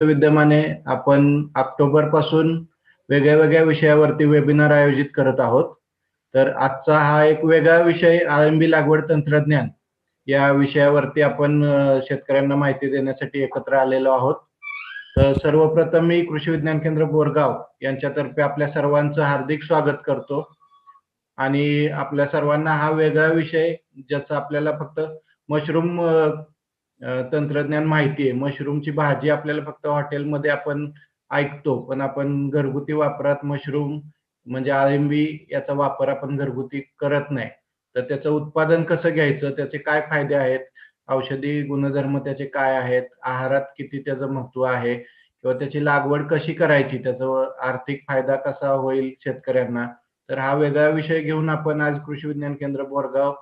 विद्यमाने आपण ऑक्टोबरपासून वेगळ्या-वेगळ्या विषयावरती वेबिनार आयोजित करत आहोत. तर आजचा हा एक वेगळा विषय अळंबी लागवड तंत्रज्ञान या विषयावरती आपण शेतकऱ्यांना माहिती देण्यासाठी एकत्र आलेलो आहोत. तर सर्वप्रथम मी कृषी विज्ञान केंद्र बोरगाव यांच्यातर्फे आपल्या सर्वांचं हार्दिक स्वागत करतो. आणि आपल्या सर्वांना हा वेगळा विषय ज्याचा आपल्याला फक्त मशरूम तंत्रज्ञान माहिती आहे. मशरूमची भाजी आपल्याला फक्त हॉटेलमध्ये आपण ऐकतो, पण आपण घरगुती वापरात मशरूम म्हणजे अळंबी याचा वापर आपण घरगुती करत नाही. तर त्याचं उत्पादन कसं घ्यायचं, त्याचे काय फायदे आहेत, औषधी गुणधर्म त्याचे काय आहेत, आहारात किती त्याचं महत्त्व आहे किंवा त्याची लागवड कशी करायची, त्याचा आर्थिक फायदा कसा होईल शेतकऱ्यांना. तर हा वेगळा विषय घेऊन आपण आज कृषी विज्ञान केंद्र बोरगाव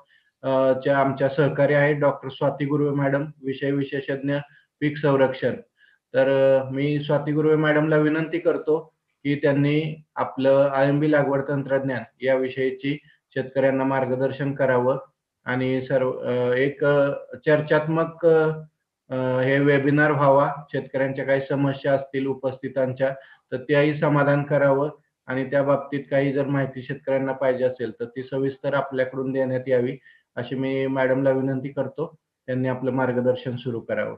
च्या आमच्या सहकारी आहेत डॉक्टर स्वाती गुरवे मॅडम, विषय विशेषज्ञ पीक संरक्षण. तर मी स्वाती गुरवे मॅडमला विनंती करतो, की त्यांनी आपलं अळंबी लागवड तंत्रज्ञान याविषयीची शेतकऱ्यांना मार्गदर्शन करावं आणि एक चर्चात्मक हे वेबिनार व्हावा. शेतकऱ्यांच्या काही समस्या असतील उपस्थितांच्या, तर त्याही समाधान करावं आणि त्या बाबतीत काही जर माहिती शेतकऱ्यांना पाहिजे असेल, तर ती सविस्तर आपल्याकडून देण्यात यावी, अशी मी मॅडमला विनंती करतो. त्यांनी आपलं मार्गदर्शन सुरू करावं.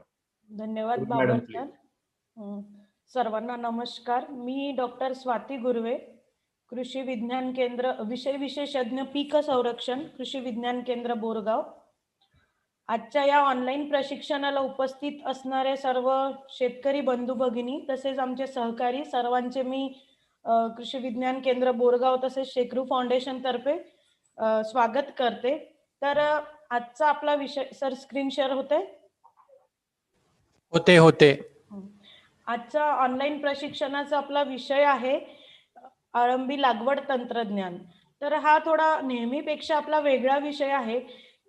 धन्यवाद मॅडम बाबर प्लीज. सर. सर्वांना नमस्कार. मी डॉक्टर स्वाती गुरवे, कृषी विज्ञान केंद्र विषय विशेषज्ञ पीक संरक्षण, कृषी विज्ञान केंद्र बोरगाव. आजच्या या ऑनलाईन प्रशिक्षणाला उपस्थित असणारे सर्व शेतकरी बंधू भगिनी तसेच आमचे सहकारी सर्वांचे मी कृषी विज्ञान केंद्र बोरगाव तसेच शेकरू फाउंडेशन तर्फे स्वागत करते. तर आजचा आपला विषय सर स्क्रीन शेअर होते. आजचा ऑनलाईन प्रशिक्षणाचा आपला विषय आहे अळंबी लागवड तंत्रज्ञान. तर हा थोडा नेहमीपेक्षा आपला वेगळा विषय आहे,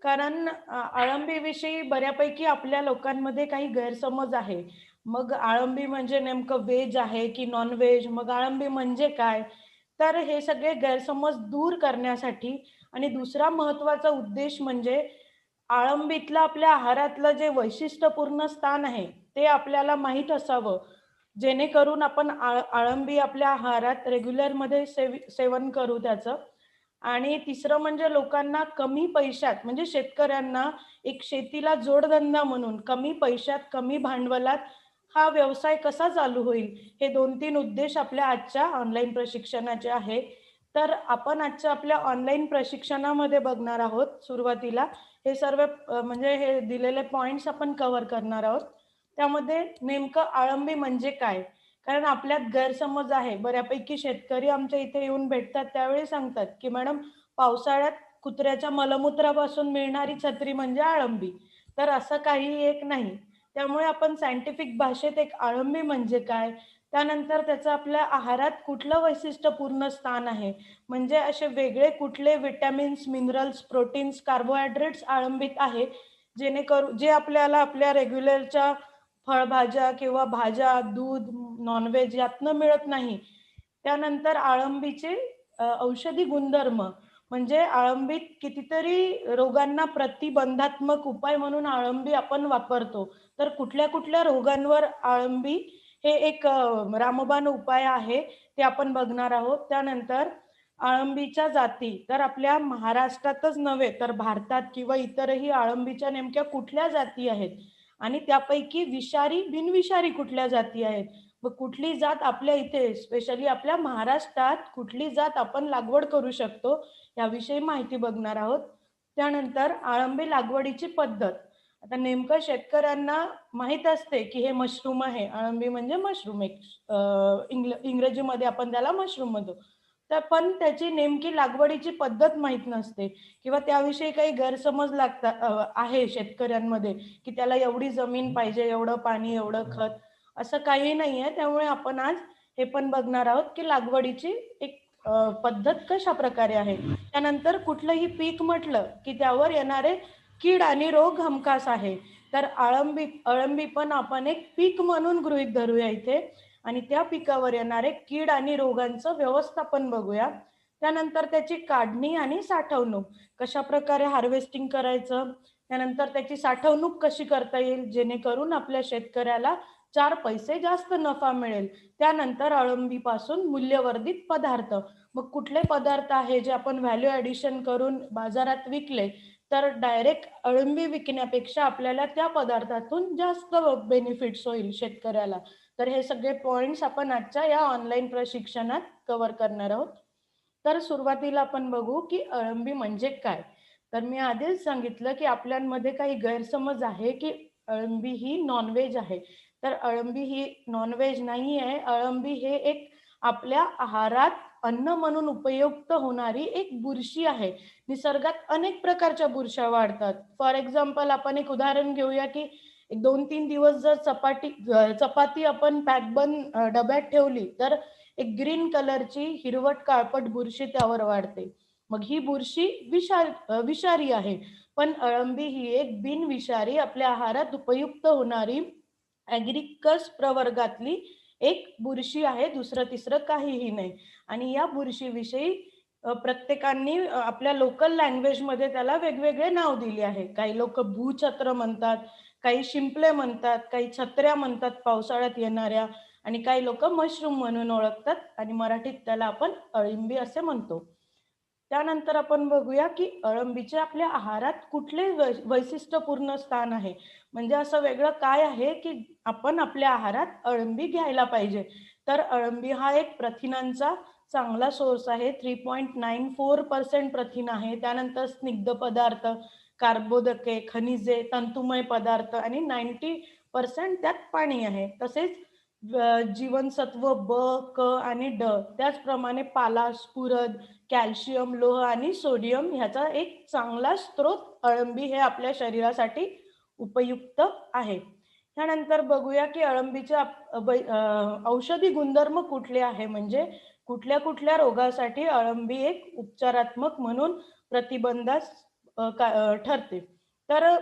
कारण अळंबीविषयी बऱ्यापैकी आपल्या लोकांमध्ये काही गैरसमज आहे. मग अळंबी म्हणजे नेमकं व्हेज आहे की नॉन व्हेज, मग अळंबी म्हणजे काय, तर हे सगळे गैरसमज दूर करण्यासाठी आणि दुसरा महत्त्वाचा उद्देश म्हणजे अळंबीतलं आपल्या आहारातलं जे वैशिष्ट्यपूर्ण स्थान आहे ते आपल्याला माहीत असावं, जेणेकरून आपण अळंबी आपल्या आहारात रेग्युलरमध्ये सेवन करू त्याचं. आणि तिसरं म्हणजे लोकांना कमी पैशात म्हणजे शेतकऱ्यांना एक शेतीला जोडधंदा म्हणून कमी पैशात कमी भांडवलात हा व्यवसाय कसा चालू होईल, हे 2-3 उद्देश आपल्या आजच्या ऑनलाईन प्रशिक्षणाचे आहे. तर आपण आजच्या आपल्या ऑनलाईन प्रशिक्षणामध्ये बघणार आहोत सुरुवातीला हे सर्व म्हणजे हे दिलेले पॉइंट्स आपण कव्हर करणार आहोत. त्यामध्ये नेमकं अळंबी म्हणजे काय, कारण आपल्यात गैरसमज आहे. बऱ्यापैकी शेतकरी आमच्या इथे येऊन भेटतात त्यावेळी सांगतात की मॅडम, पावसाळ्यात कुत्र्याच्या मलमूत्रापासून मिळणारी छत्री म्हणजे अळंबी. तर असं काही एक नाही. त्यामुळे आपण सायंटिफिक भाषेत एक अळंबी म्हणजे काय, त्यानंतर त्याचं आपल्या आहारात कुठलं वैशिष्ट्यपूर्ण स्थान आहे, म्हणजे असे वेगळे कुठले विटॅमिन्स, मिनरल्स, प्रोटीन्स, कार्बोहायड्रेट्स अळंबीत आहे, जेणेकरून जे आपल्याला आपल्या रेग्युलरच्या फळभाज्या किंवा भाज्या, दूध, नॉनव्हेज यातनं मिळत नाही. त्यानंतर अळंबीचे औषधी गुणधर्म म्हणजे अळंबीत कितीतरी रोगांना प्रतिबंधात्मक उपाय म्हणून अळंबी आपण वापरतो. तर कुठल्या कुठल्या रोगांवर अळंबी हे एक रामबाण उपाय आहे ते आपण बघणार आहोत. त्यानंतर अळंबीच्या जाती, तर आपल्या महाराष्ट्रातच नव्हे तर भारतात किंवा इतरही अळंबीच्या नेमक्या कुठल्या जाती आहेत आणि त्यापैकी विषारी बिनविषारी कुठल्या जाती आहेत, व कुठली जात आपल्या इथे स्पेशली आपल्या महाराष्ट्रात कुठली जात आपण लागवड करू शकतो याविषयी माहिती बघणार आहोत. त्यानंतर अळंबी लागवडीची पद्धत. आता नेमकं शेतकऱ्यांना माहीत असते की हे मशरूम आहे, अळंबी म्हणजे मशरूम, एक इंग्रजीमध्ये आपण त्याला मशरूम म्हणतो. तर पण त्याची नेमकी लागवडीची पद्धत माहीत नसते किंवा त्याविषयी काही गैरसमज आहे शेतकऱ्यांमध्ये की त्याला एवढी जमीन पाहिजे, एवढं पाणी, एवढं खत, असं काही नाही आहे. त्यामुळे आपण आज हे पण बघणार आहोत की लागवडीची एक पद्धत कशा प्रकारे आहे. त्यानंतर कुठलंही पीक म्हटलं की त्यावर येणारे कीड आणि रोग हमखास आहे. तर अळंबी पण आपण एक पीक म्हणून गृहीत धरूया इथे आणि त्या पिकावर येणारे कीड आणि रोगांचं व्यवस्थापन बघूया. त्यानंतर त्याची काढणी आणि साठवणूक, कशा प्रकारे हार्वेस्टिंग करायचं, त्यानंतर त्याची साठवणूक कशी करता येईल जेणेकरून आपल्या शेतकऱ्याला 4 पैसे जास्त नफा मिळेल. त्यानंतर अळंबीपासून मूल्यवर्धित पदार्थ. मग कुठले पदार्थ आहे जे आपण व्हॅल्यू ॲडिशन करून बाजारात विकले, तर डायरेक्ट अळंबी विकण्यापेक्षा आपल्याला त्या पदार्थातून जास्त बेनिफिट्स होईल शेतकऱ्याला. तर हे सगळे पॉइंट्स आपण आजच्या या ऑनलाईन प्रशिक्षणात कव्हर करणार आहोत. तर सुरुवातीला आपण बघू की अळंबी म्हणजे काय? तर मी आधीच सांगितलं की आपल्यामध्ये काही गैरसमज आहे की अळंबी ही नॉन-व्हेज आहे. तर अळंबी ही नॉन-व्हेज नाही आहे. अळंबी हे एक आपल्या आहारात अन्न म्हणून उपयुक्त होणारी एक बुरशी आहे. निसर्गात अनेक प्रकारच्या बुरश्या वाढतात. फॉर एक्झाम्पल आपण एक उदाहरण घेऊया की एक 2-3 दिवस जर चपाती आपण पॅक बंद डब्यात ठेवली, तर एक ग्रीन कलरची हिरवट काळपट बुरशी त्यावर वाढते. मग ही बुरशी विषारी आहे. पण अळंबी ही एक बिनविषारी आपल्या आहारात उपयुक्त होणारी ॲग्रिकस प्रवर्गातली एक बुरशी आहे. दुसरं तिसरं काहीही नाही. आणि या बुरशीविषयी प्रत्येकाने आपल्या लोकल लँग्वेजमध्ये त्याला वेगवेगळे नाव दिले आहे. काही लोकं भूछत्र म्हणतात, काही शिंपले म्हणतात, काही छत्र्या म्हणतात पावसाळ्यात येणाऱ्या आणि काही लोकं मशरूम म्हणून ओळखतात आणि मराठीत त्याला आपण अळिंबी असे म्हणतो. त्यानंतर आपण बघूया की अळंबीचे आपल्या आहारात कुठले वैशिष्ट्यपूर्ण स्थान आहे. म्हणजे असं वेगळं काय आहे की आपण आपल्या आहारात अळंबी घ्यायला पाहिजे. तर अळंबी हा एक प्रथिनांचा चांगला सोर्स आहे. 3.94% प्रथिन आहे. त्यानंतर स्निग्ध पदार्थ, कार्बोदके, खनिजे, तंतुमय पदार्थ आणि 90% त्यात पाणी आहे. तसेच जीवनसत्व ब, क आणि ड, त्याचप्रमाणे पाला, स्फुरद, कॅल्शियम, लोह आणि सोडियम ह्याचा एक चांगला स्रोत अळंबी हे आपल्या शरीरासाठी उपयुक्त आहे. त्यानंतर बघूया की अळंबीचे औषधी गुणधर्म कुठले आहे, म्हणजे कुठल्या कुठल्या रोगासाठी अळंबी एक उपचारात्मक म्हणून प्रतिबंधास ठरते. तर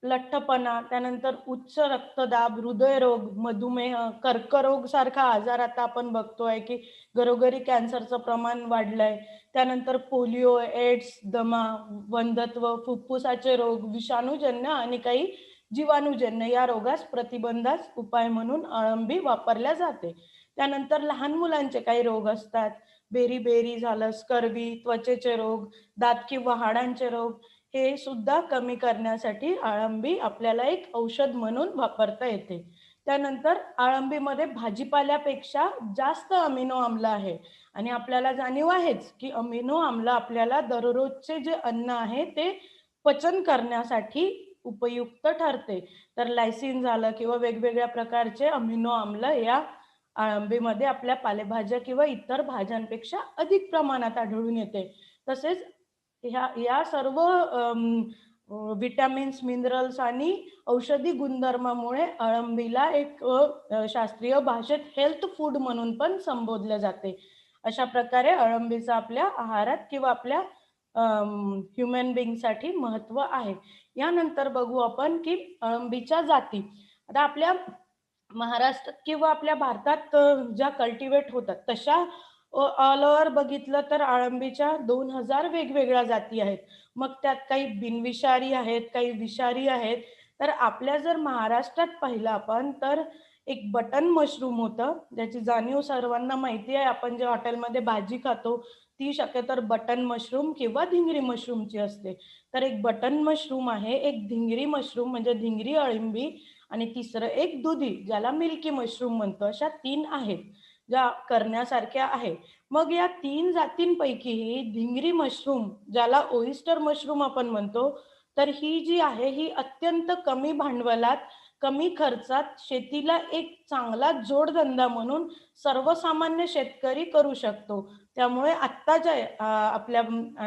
लठ्ठपणा, त्यानंतर उच्च रक्तदाब, हृदयरोग, मधुमेह, कर्करोग सारखा आजार आता आपण बघतोय की घरोघरी कॅन्सरचं प्रमाण वाढलंय. त्यानंतर पोलिओ, एड्स, दमा, वंध्यत्व, फुफ्फुसाचे रोग, विषाणूजन्य आणि काही जीवाणूजन्य या रोगास प्रतिबंधास उपाय म्हणून अळंबी वापरल्या जाते. त्यानंतर लहान मुलांचे काही रोग असतात. बेरी झालं, स्कर्वी, त्वचेचे रोग, दात किंवा हाडांचे रोग हे सुद्धा कमी करण्यासाठी अळंबी आपल्याला एक औषध म्हणून वापरता येते. त्यानंतर अळंबीमध्ये भाजीपाल्यापेक्षा जास्त अमिनो आम्ल आहे आणि आपल्याला जाणीव आहेच की अमिनो आम्ल आपल्याला दररोजचे जे अन्न आहे ते पचन करण्यासाठी उपयुक्त ठरते. तर लायसिन झालं किंवा वेगवेगळ्या प्रकारचे अमिनो आम्ल या अळंबीमध्ये आपल्या पालेभाज्या किंवा इतर भाज्यांपेक्षा अधिक प्रमाणात आढळून येते. तसेच या सर्व विटॅमिन्स, मिनरल्स आणि औषधी गुणधर्मामुळे अळंबीला एक शास्त्रीय भाषेत हेल्थ फूड म्हणून पण संबोधले जाते. अशा प्रकारे अळंबीचा आपल्या आहारात किंवा आपल्या ह्युमन बीइंगसाठी महत्त्व आहे. यानंतर बघू आपण की अळंबीच्या जाती. आता आपल्या महाराष्ट्रात किंवा आपल्या भारतात ज्या कल्टिवेट होतात तशा ऑल ओव्हर बघितलं तर अळंबीच्या 2000 वेगवेगळ्या जाती आहेत. मग त्यात काही बिनविषारी आहेत, काही विषारी आहेत. तर आपल्या जर महाराष्ट्रात पाहिलं आपण तर एक बटन मशरूम होतं, ज्याची जाणीव सर्वांना माहिती आहे. आपण जे हॉटेलमध्ये भाजी खातो ती शक्यतो बटन मशरूम किंवा धिंगरी मशरूमची असते. तर एक बटन मशरूम आहे, एक धिंगरी मशरूम म्हणजे धिंगरी अळंबी आणि तिसरं एक दुधी ज्याला मिल्की मशरूम म्हणतो. अशा 3 आहेत ज्या करण्यासारख्या आहे. मग या 3 जातींपैकी धिंगरी मशरूम ज्याला ओयस्टर मशरूम आपण म्हणतो, तर ही जी आहे ही अत्यंत कमी भांडवलात, कमी खर्चात शेतीला एक चांगला जोडधंदा म्हणून सर्वसामान्य शेतकरी करू शकतो. त्यामुळे आत्ताच्या आपल्या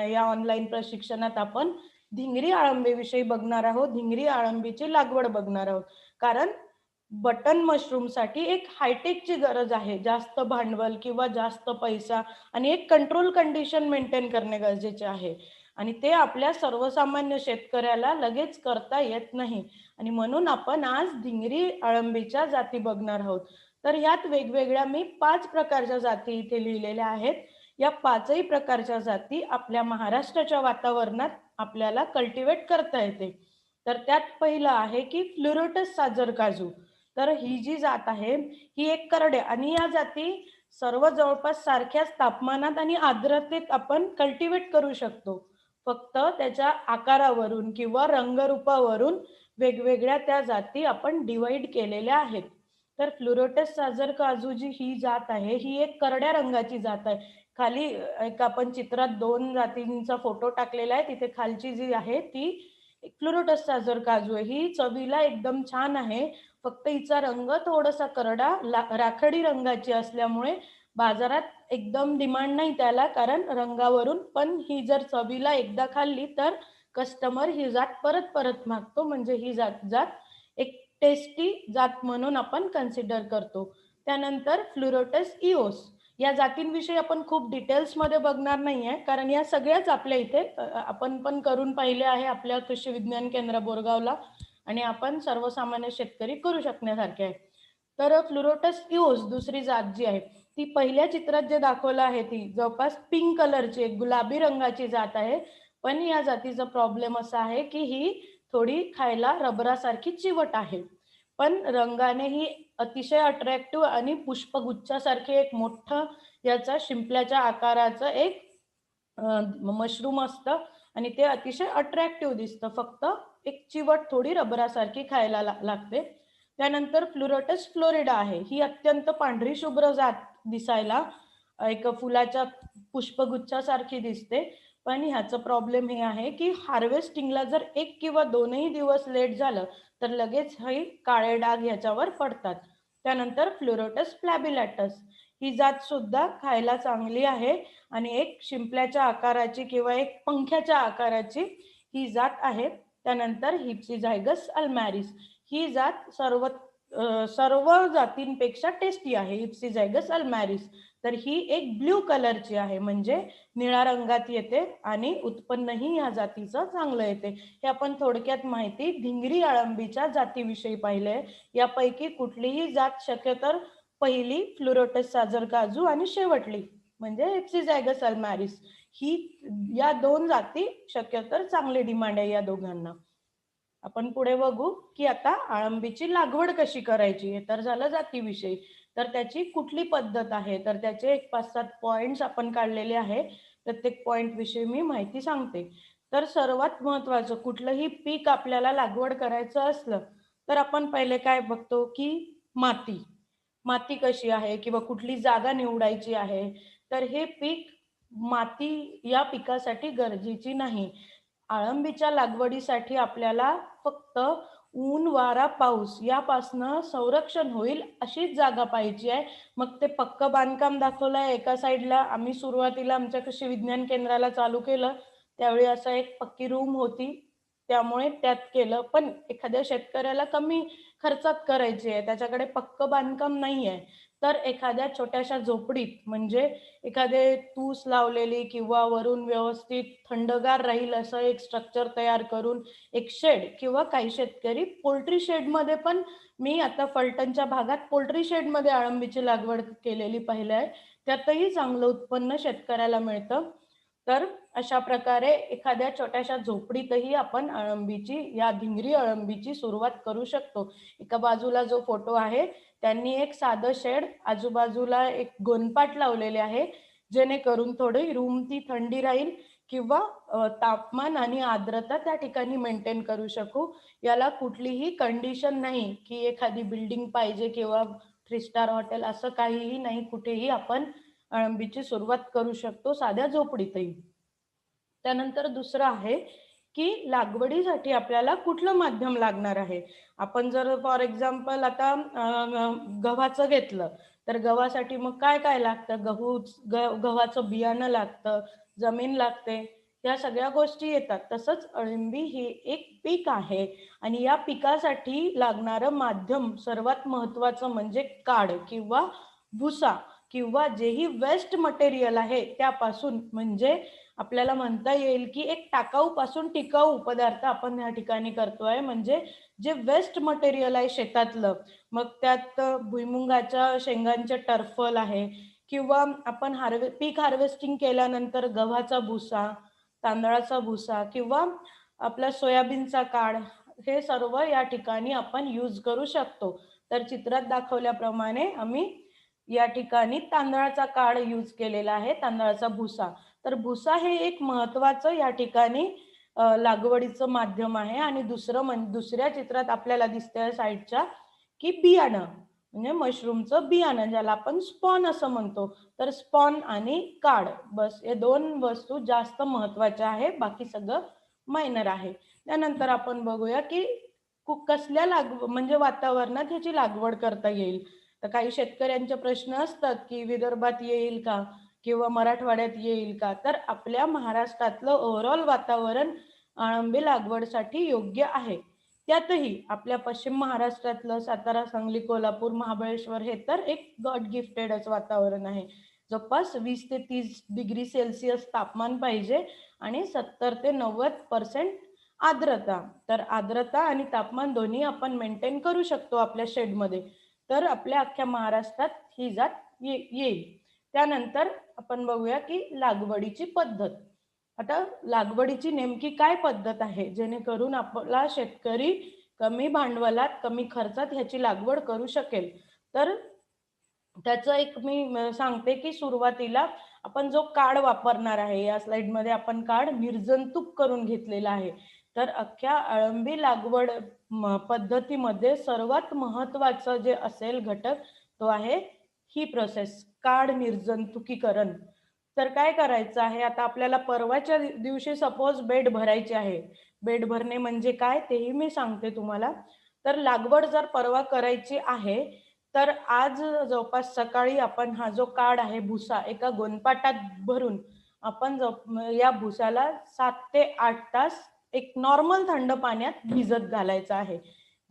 या ऑनलाईन प्रशिक्षणात आपण धिंगरी अळंबीविषयी बघणार आहोत. धिंगरी अळंबीची लागवड बघणार आहोत. कारण बटन मशरूमसाठी एक हायटेकची गरज आहे. जास्त भांडवल किंवा जास्त पैसा आणि एक कंट्रोल कंडिशन मेंटेन करणे गरजेचे आहे. आणि ते आपल्या सर्वसामान्य शेतकऱ्याला लगेच करता येत नाही. आणि म्हणून आपण आज धिंगरी अळंबीच्या जाती बघणार आहोत. तर ह्यात वेगवेगळ्या मी 5 प्रकारच्या जाती इथे लिहिलेल्या आहेत. या 5ही प्रकारच्या जाती आपल्या महाराष्ट्राच्या वातावरणात आपल्याला कल्टिवेट करता येते. तर त्यात पहिलं आहे की फ्लोरोटस साजर काजू. तर ही जी जात आहे ही एक करडे आणि या जाती सर्व जवळपास सारख्याच तापमानात आणि आर्द्रतेत आपण कल्टिवेट करू शकतो. फक्त त्याच्या आकारावरून किंवा रंगरूपावरून वेगवेगळ्या त्या जाती आपण डिवाइड केलेल्या आहेत. तर फ्लोरोटस साजर काजू जी ही जात आहे, ही एक करड्या रंगाची जात आहे. खाली एक आपण चित्रात 2 जातींचा फोटो टाकलेला आहे. तिथे खालची जी आहे ती फ्लोरोटस साजर काजू आहे. ही चवीला एकदम छान आहे. फक्त हिचा रंग थोडासा करडा राखाडी रंगाची असल्यामुळे बाजारात एकदम डिमांड नाही त्याला, कारण रंगावरून. पण ही जर चवीला एकदा खाल्ली तर कस्टमर ही जात परत परत मागतो. म्हणजे ही जात जात एक टेस्टी जात म्हणून आपण कन्सिडर करतो. त्यानंतर फ्लोरोटस इओस या जातींविषयी आपण खूप डिटेल्समध्ये बघणार नाहीये, कारण या सगळ्याच आपल्या इथे आपण पण करून पाहिले आहे आपल्या कृषी विज्ञान केंद्र बोरगावला आणि आपण सर्वसामान्य शेतकरी करू शकण्यासारखे आहे. तर फ्लोरोटस इओस दुसरी जात जी आहे ती पहिल्या चित्रात जे दाखवलं आहे ती जवळपास पिंक कलरची एक गुलाबी रंगाची जात आहे. पण या जातीचा प्रॉब्लेम असा आहे की ही थोडी खायला रबरासारखी चिवट आहे. पण रंगाने ही अतिशय अट्रॅक्टिव्ह आणि पुष्पगुच्छासारखे एक मोठं याचा शिंपल्याच्या आकाराचं एक मशरूम असतं आणि ते अतिशय अट्रॅक्टिव्ह दिसतं. फक्त एक चिवट थोडी रबरासारखी खायला लागते. त्यानंतर फ्लोरोटस फ्लोरिडा आहे. ही अत्यंत पांढरी शुभ्र जात दिसायला एक फुलाच्या पुष्पगुच्छासारखी दिसते. पण ह्याचं प्रॉब्लेम हे आहे की हार्वेस्टिंगला जर 1 किंवा 2ही दिवस लेट झालं तर लगेच हे काळे डाग ह्याच्यावर पडतात. त्यानंतर फ्लोरोटस फ्लॅबिलॅटस ही जात सुद्धा खायला चांगली आहे आणि एक शिंपल्याच्या आकाराची किंवा एक पंख्याच्या आकाराची ही जात आहे. त्यानंतर हिप्सिझायगस अल्मॅरिस ही जात सर्व जातींपेक्षा टेस्टी आहे. हिप्सिझायगस अल्मॅरिस तर ही एक ब्ल्यू कलरची आहे, म्हणजे निळा रंगात येते आणि उत्पन्नही या जातीचं चांगलं येते. हे आपण थोडक्यात माहिती धिंगरी अळंबीच्या जातीविषयी पाहिले. यापैकी कुठलीही जात शक्यतर पहिली फ्लोरोटस साजर काजू आणि शेवटली म्हणजे हिप्सिझायगस अल्मॅरिस ही या 2 जाती शक्यतर चांगली डिमांड आहे या दोघांना. आपण पुढे बघू की आता अळंबीची लागवड कशी करायची. हे तर झालं जातीविषयी. तर त्याची कुठली पद्धत आहे तर त्याचे एक 5-7 पॉइंट्स आपण काढलेले आहे. प्रत्येक पॉइंट विषयी मी माहिती सांगते. तर सर्वात महत्त्वाचं कुठलंही पीक आपल्याला लागवड करायचं असलं तर आपण पहिले काय बघतो की माती. माती कशी आहे किंवा कुठली जागा निवडायची आहे. तर हे पीक माती या पिकासाठी गरजेची नाही. अळंबीच्या लागवडीसाठी आपल्याला फक्त ऊन, वारा, पाऊस यापासनं संरक्षण होईल अशीच जागा पाहिजे आहे. मग ते पक्कं बांधकाम दाखवलं आहे एका साईडला. आम्ही सुरुवातीला आमच्या कृषी विज्ञान केंद्राला चालू केलं त्यावेळी असं एक पक्की रूम होती, त्यामुळे त्यात केलं. पण एखाद्या शेतकऱ्याला कमी खर्चात करायची आहे, त्याच्याकडे पक्कं बांधकाम नाही आहे, तर एखाद्या छोट्याशा झोपडीत म्हणजे एखादे तूस लावलेली किंवा वरून व्यवस्थित थंडगार राहील असं एक स्ट्रक्चर तयार करून एक शेड किंवा काही शेतकरी पोल्ट्री शेडमध्ये पण मी आता फलटणच्या भागात पोल्ट्री शेडमध्ये अळंबीची लागवड केलेली पाहिलं आहे. त्यातही चांगलं उत्पन्न शेतकऱ्याला मिळतं. तर अशा प्रकारे एखाद्या छोट्याशा झोपडीतही आपण अळंबीची या धिंगरी अळंबीची सुरुवात करू शकतो. एका बाजूला जो फोटो आहे त्यांनी एक साधं शेड आजूबाजूला एक गोनपाट लावलेले आहे, जेणेकरून थोडी रूम ती थंडी राहील किंवा तापमान आणि आर्द्रता त्या ठिकाणी मेंटेन करू शकू. याला कुठलीही कंडिशन नाही की एखादी बिल्डिंग पाहिजे किंवा 3 स्टार हॉटेल असं काहीही नाही. कुठेही आपण अळंबीची सुरुवात करू शकतो साध्या झोपडीतही. त्यानंतर दुसरं आहे की लागवडीसाठी आपल्याला कुठलं माध्यम लागणार आहे. आपण जर फॉर एक्झाम्पल आता गव्हाचं घेतलं तर गव्हासाठी मग काय काय लागतं. गव्हाचं बियाणं लागतं, जमीन लागते, या सगळ्या गोष्टी येतात. तसंच अळंबी ही एक पीक आहे आणि या पिकासाठी लागणारं माध्यम सर्वात महत्त्वाचं म्हणजे काड किंवा भुसा किंवा जेही वेस्ट मटेरियल आहे त्यापासून, म्हणजे आपल्याला म्हणता येईल की एक टाकाऊ पासून टिकाऊ पदार्थ आपण या ठिकाणी करतोय. म्हणजे जे वेस्ट मटेरियल आहे शेतातलं, मग त्यात भुईमुगाच्या शेंगांचे टर्फल आहे किंवा आपण पीक हार्वेस्टिंग केल्यानंतर गव्हाचा भुसा, तांदळाचा भुसा किंवा आपला सोयाबीनचा काड, हे सर्व या ठिकाणी आपण यूज करू शकतो. तर चित्रात दाखवल्याप्रमाणे आम्ही या ठिकाणी तांदळाचा काड यूज केलेला आहे, तांदळाचा भुसा. तर भुसा हे एक महत्वाचं या ठिकाणी लागवडीचं माध्यम आहे. आणि दुसऱ्या चित्रात आपल्याला दिसतंय साईडच्या की बियाणं, म्हणजे मशरूमचं बियाणं ज्याला आपण स्पॉन असं म्हणतो. तर स्पॉन आणि काड, बस हे 2 वस्तू जास्त महत्वाच्या आहे, बाकी सगळं मायनर आहे. त्यानंतर आपण बघूया की कसल्या म्हणजे वातावरणात ह्याची लागवड करता येईल. तर काही शेतकऱ्यांचे प्रश्न असतात की विदर्भात येईल का किंवा मराठवाड्यात येईल का. तर आपल्या महाराष्ट्रातलं ओव्हरऑल वातावरण अळंबी लागवडसाठी योग्य आहे. त्यातही आपल्या पश्चिम महाराष्ट्रातलं सातारा, सांगली, कोल्हापूर, महाबळेश्वर हे तर एक गॉड गिफ्टेडच वातावरण आहे. जवळपास 20 ते 30 डिग्री सेल्सिअस तापमान पाहिजे आणि 70 ते 90% आर्द्रता. तर आर्द्रता आणि तापमान दोन्ही आपण मेंटेन करू शकतो आपल्या शेडमध्ये. तर आपल्या अख्ख्या महाराष्ट्रात ही जात येईल. त्यानंतर आपण बघूया की लागवडीची पद्धत. आता लागवडीची नेमकी काय पद्धत आहे जेणेकरून आपला शेतकरी कमी भांडवलात कमी खर्चात ह्याची लागवड करू शकेल. तर त्याचं एक मी सांगते की सुरुवातीला आपण जो काड वापरणार आहे, या स्लाइडमध्ये आपण काड निर्जंतुक करून घेतलेला आहे. तर अख्ख्या अळंबी लागवड पद्धतीमध्ये सर्वात महत्वाचं जे असेल घटक तो आहे ही प्रोसेस, काड निर्जंतुकीकरण. तर काय करायचं आहे, आता आपल्याला परवाच्या दिवशी सपोज बेड भरायचे आहे. बेड भरणे म्हणजे काय तेही मी सांगते तुम्हाला. तर लागवड जर परवा करायची आहे तर आज जवळपास सकाळी आपण हा जो काड आहे भुसा एका गोणपाटात भरून आपण या भुसाला 7 ते 8 तास एक नॉर्मल थंड पाण्यात भिजत घालायचं आहे,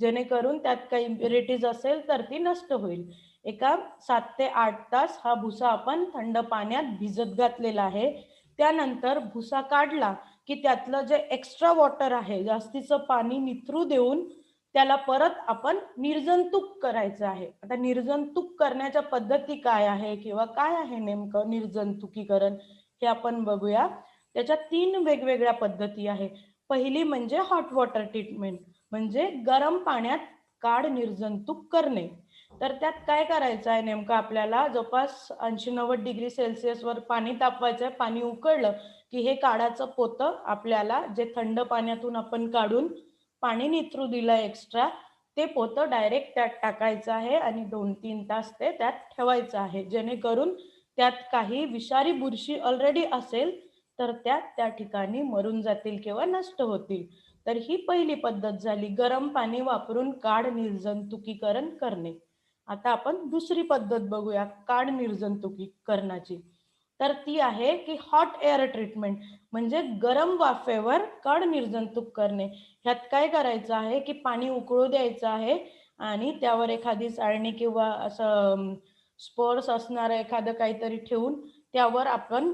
जेणेकरून त्यात काही इम्प्युरिटीज असेल तर ती नष्ट होईल. एका 7 ते 8 तास हा भुसा आपण थंड पाण्यात भिजत घातलेला आहे. त्यानंतर भुसा काढला की त्यातलं जे एक्स्ट्रा वॉटर आहे, जास्तीचं पाणी निथरू देऊन त्याला परत आपण निर्जंतुक करायचं आहे. आता निर्जंतुक करण्याच्या पद्धती काय आहे किंवा काय आहे नेमकं निर्जंतुकीकरण हे आपण बघूया. त्याच्या 3 वेगवेगळ्या पद्धती आहे. पहिली म्हणजे हॉट वॉटर ट्रीटमेंट, म्हणजे गरम पाण्यात काड निर्जंतुक करणे. तर त्यात काय करायचं आहे नेमकं, आपल्याला जवळपास 80-90 डिग्री सेल्सिअस वर पाणी तापवायचं आहे. पाणी उकळलं की हे काडाचं पोतं आपल्याला जे थंड पाण्यातून आपण काढून पाणी निथरू दिलं एक्स्ट्रा, ते पोतं डायरेक्ट त्यात टाकायचं आहे आणि 2-3 तास ते त्यात ठेवायचं आहे, जेणेकरून त्यात काही विषारी बुरशी ऑलरेडी असेल तर त्या ठिकाणी मरून जातील किंवा नष्ट होतील. तर ही पहिली पद्धत झाली, गरम पाणी वापरून काड निर्जंतुकीकरण करणे. आता आपण दुसरी पद्धत बघूया काड निर्जंतुकीकरणाची. तर ती आहे की हॉट एअर ट्रीटमेंट, म्हणजे गरम वाफेवर काड निर्जंतुक करणे. ह्यात काय करायचं आहे की पाणी उकळू द्यायचं आहे आणि त्यावर एखादी चाळणी किंवा असं स्पोर्स असणारं एखादं काहीतरी ठेवून त्यावर आपण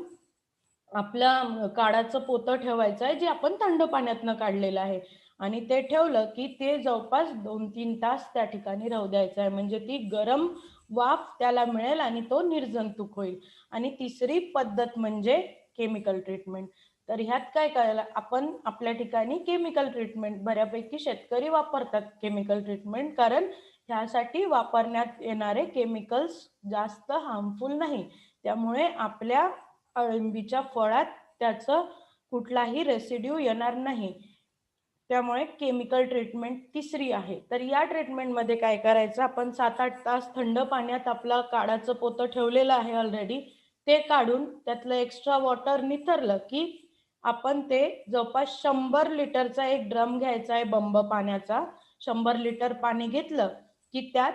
आपलं काडाचं पोतं ठेवायचं आहे जे आपण थंड पाण्यातनं काढलेलं आहे. आणि ते ठेवलं की ते जवळपास 2-3 तास त्या ठिकाणी राहू द्यायचं आहे, म्हणजे ती गरम वाफ त्याला मिळेल आणि तो निर्जंतुक होईल. आणि तिसरी पद्धत म्हणजे केमिकल ट्रीटमेंट. तर ह्यात काय करायला, आपण आपल्या ठिकाणी केमिकल ट्रीटमेंट बऱ्यापैकी शेतकरी वापरतात केमिकल ट्रीटमेंट, कारण ह्यासाठी वापरण्यात येणारे केमिकल्स जास्त हार्मफुल नाही. त्यामुळे आपल्या अळंबीच्या फळात त्याचं कुठलाही रेसिड्यू येणार नाही. त्यामुळे केमिकल ट्रीटमेंट तिसरी आहे. तर या ट्रीटमेंटमध्ये काय करायचं, आपण 7-8 तास थंड पाण्यात आपलं काडाचं पोतं ठेवलेलं आहे ऑलरेडी, ते काढून त्यातलं एक्स्ट्रा वॉटर निथरलं की आपण ते जवळपास 100 लिटरचा एक ड्रम घ्यायचा आहे बंब पाण्याचा. 100 लिटर पाणी घेतलं की त्यात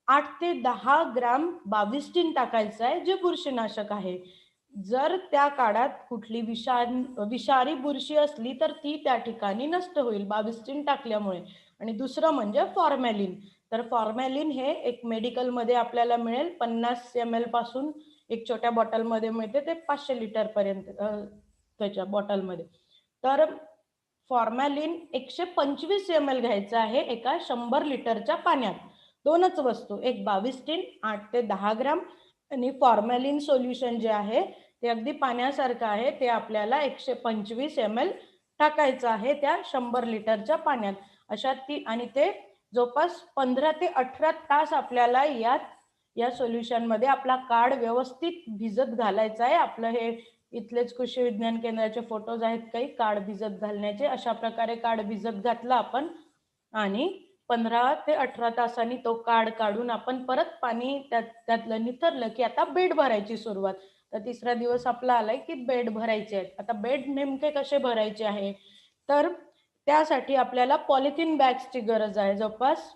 8 ते 10 ग्राम बाविस्टिन टाकायचं आहे, जे बुरशीनाशक आहे. जर त्या काडात कुठली विषारी बुरशी असली तर ती त्या ठिकाणी नष्ट होईल बाविस्टिन टाकल्यामुळे. आणि दुसरं म्हणजे फॉर्मॅलिन. तर फॉर्मॅलिन हे एक मेडिकलमध्ये आपल्याला मिळेल, 50 ml पासून एक छोट्या बॉटलमध्ये मिळते ते 500 लिटर पर्यंत त्याच्या बॉटलमध्ये. तर फॉर्मॅलिन 125 ml घ्यायचं आहे एका 100 लिटरच्या पाण्यात. दोनच वस्तू, एक बाविस्टिन 8 ते 10 ग्राम आणि फॉर्मॅलिन सोल्युशन जे आहे ते अगदी पाण्यासारखं आहे, ते आपल्याला 125 ml टाकायचं आहे त्या 100 लिटरच्या पाण्यात. आणि ते जवळपास 15 ते 18 तास आपल्याला या सोल्युशन मध्ये आपला कार्ड व्यवस्थित भिजत घालायचा आहे. आपलं हे इथलेच कृषी विज्ञान केंद्राचे फोटोज आहेत काही कार्ड भिजत घालण्याचे. अशा प्रकारे कार्ड भिजत घातला आपण आणि 15 ते 18 तासांनी तो कार्ड काढून आपण परत पाणी त्यातलं निथरलं की आता बेड भरायची सुरुवात. तर तिसरा दिवस आपला आलाय की बेड भरायचे आहेत. आता बेड नेमके कसे भरायचे आहे, तर त्यासाठी आपल्याला पॉलिथिन बॅग्सची गरज आहे. जवळपास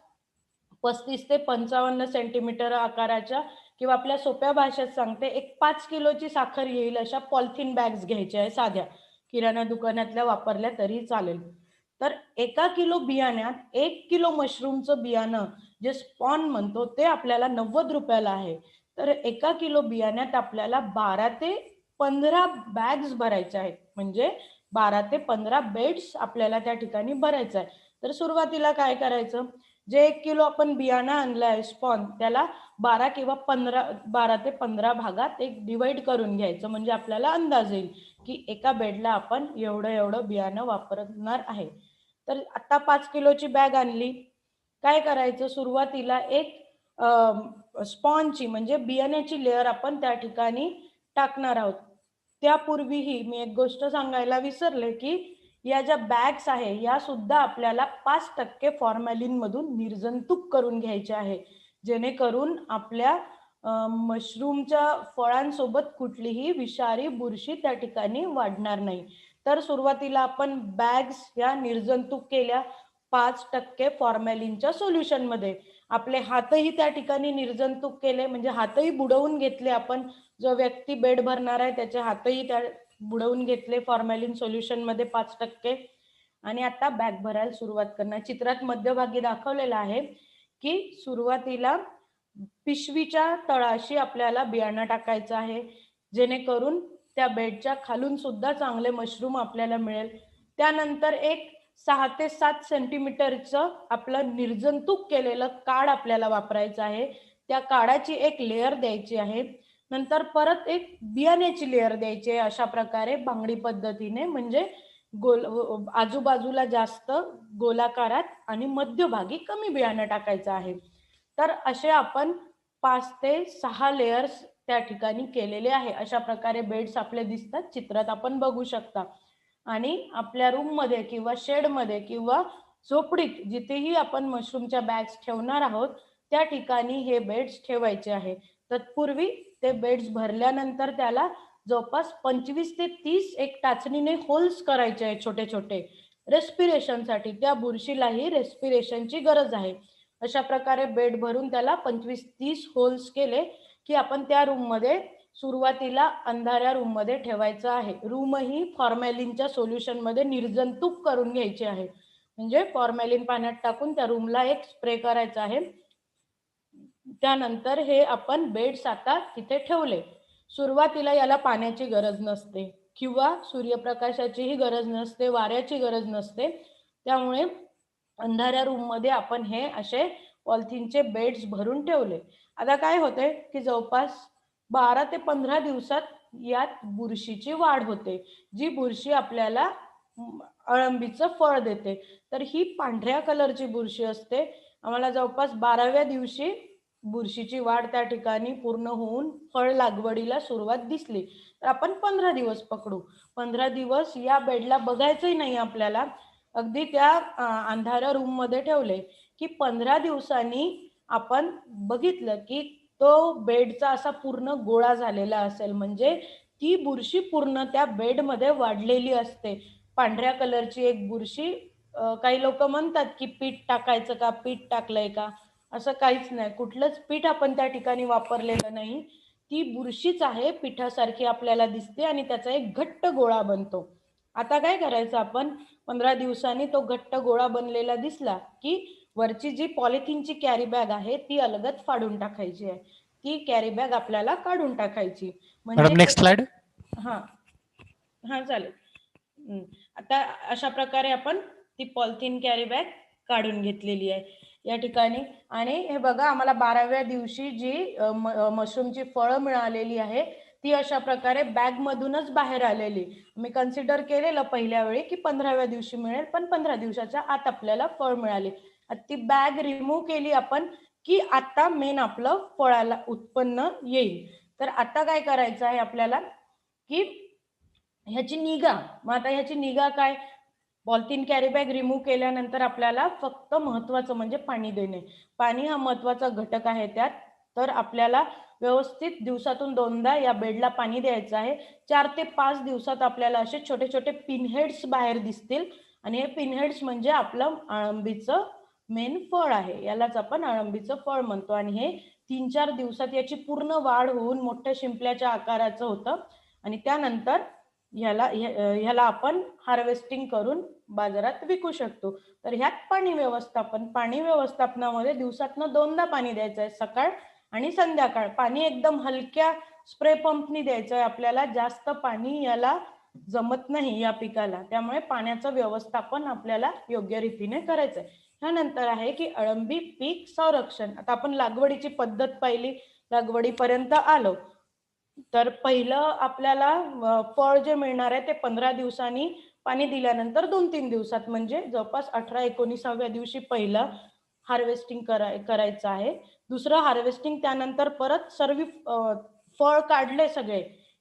35 ते 55 सेंटीमीटर आकाराच्या, किंवा आपल्या सोप्या भाषेत सांगते, एक 5 किलोची साखर येईल अशा पॉलिथिन बॅग्स घ्यायच्या आहे. साध्या किराणा दुकानातल्या वापरल्या तरी चालेल. तर 1 किलो बियाण्यात 1 किलो मशरूमचं बियाणं जे स्पॉन म्हणतो ते आपल्याला 90 रुपयाला आहे. तर 1 किलो बियाण्यात आपल्याला 12 ते 15 बॅग्स भरायच्या आहेत. म्हणजे 12 ते 15 बेड्स आपल्याला त्या ठिकाणी भरायचं आहे. तर सुरुवातीला काय करायचं, जे 1 किलो आपण बियाणं आणलं आहे स्पॉन, त्याला 12 ते 15 भागात एक डिवाइड करून घ्यायचं. म्हणजे आपल्याला अंदाज येईल की एका बेडला आपण एवढं बियाणं वापरणार आहे. तर आता 5 किलोची बॅग आणली. काय करायचं, सुरुवातीला एक स्पॉनची म्हणजे बियाण्याची लेअर आपण त्या ठिकाणी टाकणार आहोत. त्यापूर्वीही मी एक गोष्ट सांगायला विसरले की या ज्या बॅग्स आहे या सुद्धा आपल्याला 5% फॉर्मॅलिन मधून निर्जंतुक करून घ्यायचे आहे, जेणेकरून आपल्या मशरूमच्या फळांसोबत कुठलीही विषारी बुरशी त्या ठिकाणी वाढणार नाही. तर सुरुवातीला आपण बॅग्स या निर्जंतुक केल्या 5% फॉर्मॅलिनच्या सोल्युशन मध्ये. आपले हातही त्या ठिकाणी निर्जंतुक केले, म्हणजे हातही बुडवून घेतले आपण. जो व्यक्ती बेड भरणार आहे त्याचे हातही त्या बुडवून घेतले फॉर्मॅलिन सोल्युशन मध्ये 5%. आणि आता बॅग भरायला सुरुवात करणार. चित्रात मध्यभागी दाखवलेलं आहे की सुरुवातीला पिशवीच्या तळाशी आपल्याला बियाणं टाकायचं आहे, जेणेकरून त्या बेडच्या खालून सुद्धा चांगले मशरूम आपल्याला मिळेल. त्यानंतर एक 6 ते 7 सेंटीमीटरचं आपलं निर्जंतुक केलेलं काड आपल्याला वापरायचं आहे. त्या काडाची एक लेअर द्यायची आहे. नंतर परत एक बियाण्याची लेअर द्यायची आहे अशा प्रकारे बांगडी पद्धतीने, म्हणजे आजूबाजूला जास्त गोलाकारात आणि मध्यभागी कमी बियाणं टाकायचं आहे. तर असे आपण 5 ते 6 लेयर्स त्या ठिकाणी केलेले आहे. अशा प्रकारे बेड्स आपले दिसतात, चित्रात आपण बघू शकता. आणि आपल्या रूम मध्ये किंवा शेड मध्ये किंवा झोपडीत जिथेही आपण मशरूमच्या बॅग्स ठेवणार आहोत त्या ठिकाणी हे बेड्स ठेवायचे आहे. तत्पूर्वी ते बेड्स भरल्यानंतर त्याला जवळपास 25 ते 30 एक टाचणीने होल्स करायचे आहेत छोटे छोटे, रेस्पिरेशनसाठी. त्या बुरशीलाही रेस्पिरेशनची गरज आहे. अशा प्रकारे बेड भरून त्याला 25-30 होल्स केले की आपण त्या रूम मध्ये सुरुवातीला अंधाऱ्या रूम मध्ये ठेवायचं आहे. रूमही फॉर्मॅलिनच्या सोल्युशन मध्ये निर्जंतुक करून घ्यायची आहे. म्हणजे फॉर्मॅलिन पाण्यात टाकून त्या रूमला एक स्प्रे करायचा आहे. त्यानंतर हे आपण बेड्स आता तिथे ठेवले. सुरुवातीला याला पाण्याची गरज नसते किंवा सूर्यप्रकाशाचीही गरज नसते, वाऱ्याची गरज नसते. त्यामुळे अंधाऱ्या रूम मध्ये आपण हे असे पॉलिथिनचे बेड्स भरून ठेवले. आता काय होते की जवळपास 12 ते 15 दिवसात यात बुरशीची वाढ होते, जी बुरशी आपल्याला अळंबीचं फळ देते. तर ही पांढऱ्या कलरची बुरशी असते. आम्हाला जवळपास 12व्या दिवशी बुरशीची वाढ त्या ठिकाणी पूर्ण होऊन फळ लागवडीला सुरुवात दिसली. तर आपण 15 दिवस पकडू. 15 दिवस या बेडला बघायचंही नाही आपल्याला. अगदी त्या अंधाऱ्या रूम मध्ये ठेवले की 15 दिवसांनी आपण बघितलं की तो बेडचा असा पूर्ण गोळा झालेला असेल, म्हणजे ती बुरशी पूर्ण त्या बेडमध्ये वाढलेली असते. पांढऱ्या कलरची एक बुरशी. काही लोक म्हणतात की पीठ टाकायचं का, पीठ टाकलंय का, असं काहीच नाही. कुठलंच पीठ आपण त्या ठिकाणी वापरलेलं नाही. ती बुरशीच आहे, पिठासारखी आपल्याला दिसते आणि त्याचा एक घट्ट गोळा बनतो. आता काय करायचं, आपण 15 दिवसांनी तो घट्ट गोळा बनलेला दिसला की वरची जी पॉलिथिनची कॅरी बॅग आहे ती अलगद फाडून टाकायची आहे. ती कॅरी बॅग आपल्याला काढून टाकायची. म्हणजे मॅडम नेक्स्ट स्लाइड. हा हा चालेल. आता अशा प्रकारे आपण ती पॉलिथिन कॅरी बॅग काढून घेतलेली आहे या ठिकाणी. आणि हे बघा, आम्हाला 12व्या दिवशी जी मशरूमची फळं मिळालेली आहे ती अशा प्रकारे बॅग मधूनच बाहेर आलेली. मी कन्सिडर केलेलं पहिल्या वेळी की 15व्या दिवशी मिळेल, पण 15 दिवसाच्या आत आपल्याला फळ मिळाले. ती बॅग रिमूव्ह केली आपण की आता मेन आपलं फळाला उत्पन्न येईल. तर आता काय करायचं आहे आपल्याला की ह्याची निगा. मग आता ह्याची निगा काय, पॉलिथिन कॅरी बॅग रिमूव्ह केल्यानंतर आपल्याला फक्त महत्वाचं म्हणजे पाणी देणे. पाणी हा महत्वाचा घटक आहे त्यात. तर आपल्याला व्यवस्थित दिवसातून 2दा या बेडला पाणी द्यायचं आहे. 4 ते 5 दिवसात आपल्याला असे छोटे छोटे पिनहेड्स बाहेर दिसतील आणि हे पिनहेड्स म्हणजे आपलं अळंबीचं मेन फळ आहे. यालाच आपण अळंबीचं फळ म्हणतो आणि हे 3-4 दिवसात याची पूर्ण वाढ होऊन मोठ्या शिंपल्याच्या आकाराचं होतं आणि त्यानंतर ह्याला आपण हार्वेस्टिंग करून बाजारात विकू शकतो. तर ह्यात पाणी व्यवस्थापनामध्ये दिवसातनं 2दा पाणी द्यायचं आहे, सकाळ आणि संध्याकाळ. पाणी एकदम हलक्या स्प्रे पंपनी द्यायचं आहे आपल्याला. जास्त पाणी याला जमत नाही या पिकाला, त्यामुळे पाण्याचं व्यवस्थापन आपल्याला योग्य रीतीने करायचंय. ह्यानंतर आहे की अळंबी पीक संरक्षण. आता आपण लागवडीची पद्धत पाहिली, लागवडीपर्यंत आलो. तर पहिलं आपल्याला फळ जे मिळणार आहे ते 15 दिवसांनी पाणी दिल्यानंतर 2-3 दिवसात म्हणजे जवळपास 18-19व्या दिवशी पहिलं हार्वेस्टिंग करायचं आहे. दुसरं हार्वेस्टिंग त्यानंतर परत सर्व फळ काढले सगळे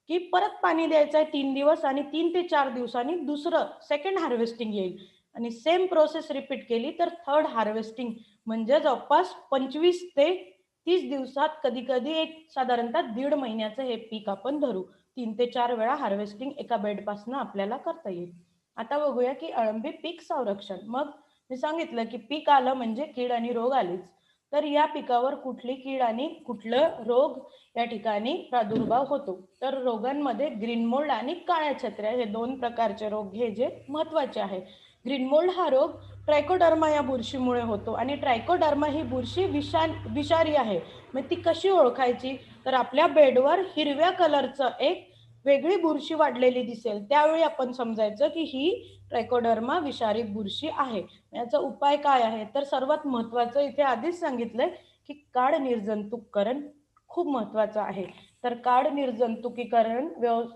की परत पाणी द्यायचं आहे 3 दिवस आणि 3 ते 4 दिवसांनी दुसरं सेकंड हार्वेस्टिंग येईल आणि सेम प्रोसेस रिपीट केली तर थर्ड हार्वेस्टिंग म्हणजे जवळपास 25 ते 30 दिवसात, कधी कधी एक साधारणतः 1.5 महिन्याचं हे पीक आपण धरू. 3 ते 4 वेळा हार्वेस्टिंग एका बेडपासून आपल्याला करता येईल. आता बघूया की अळंबी पीक संरक्षण. मग मी सांगितलं की पीक आलं म्हणजे कीड आणि रोग आलीच. तर या पिकावर कुठली कीड आणि कुठलं रोग या ठिकाणी प्रादुर्भाव होतो. तर रोगांमध्ये ग्रीन मोल्ड आणि काळ्या छत्र्या हे 2 प्रकारचे रोग हे जे महत्वाचे आहे. ग्रीन मोल्ड हा रोग ट्रायकोडर्मा या बुरशीमुळे होतो आणि ट्रायकोडर्मा ही बुरशी विषारी आहे. मग ती कशी ओळखायची, तर आपल्या बेडवर हिरव्या कलरचं एक वेगळी बुरशी वाढलेली दिसेल, त्यावेळी आपण समजायचं की ही ट्रायकोडर्मा विषारी बुरशी आहे. याचा उपाय काय आहे, तर सर्वात महत्वाचं इथे आधीच सांगितलंय की काड निर्जंतुकीकरण खूप महत्वाचं आहे. तर काड निर्जंतुकीकरण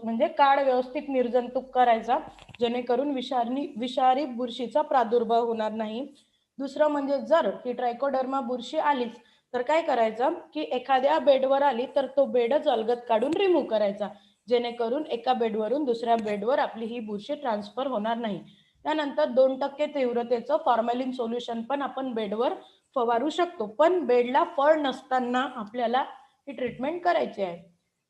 म्हणजे काड व्यवस्थित निर्जंतुक करायचा, जेणेकरून विषारी बुरशीचा प्रादुर्भाव होणार नाही. दुसरं म्हणजे जर ही ट्रायकोडर्मा बुरशी आलीच तर काय करायचं की एखाद्या बेडवर आली तर तो बेडच अलगद काढून रिमूव्ह करायचा, जेणेकरून एका बेडवरून दुसऱ्या बेडवर आपली ही बुरशी ट्रान्सफर होणार नाही. त्यानंतर 2% तीव्रतेचं फॉर्मॅलिन सोल्युशन पण आपण बेडवर फवारू शकतो, पण बेडला फळ नसताना आपल्याला ही ट्रीटमेंट करायची आहे.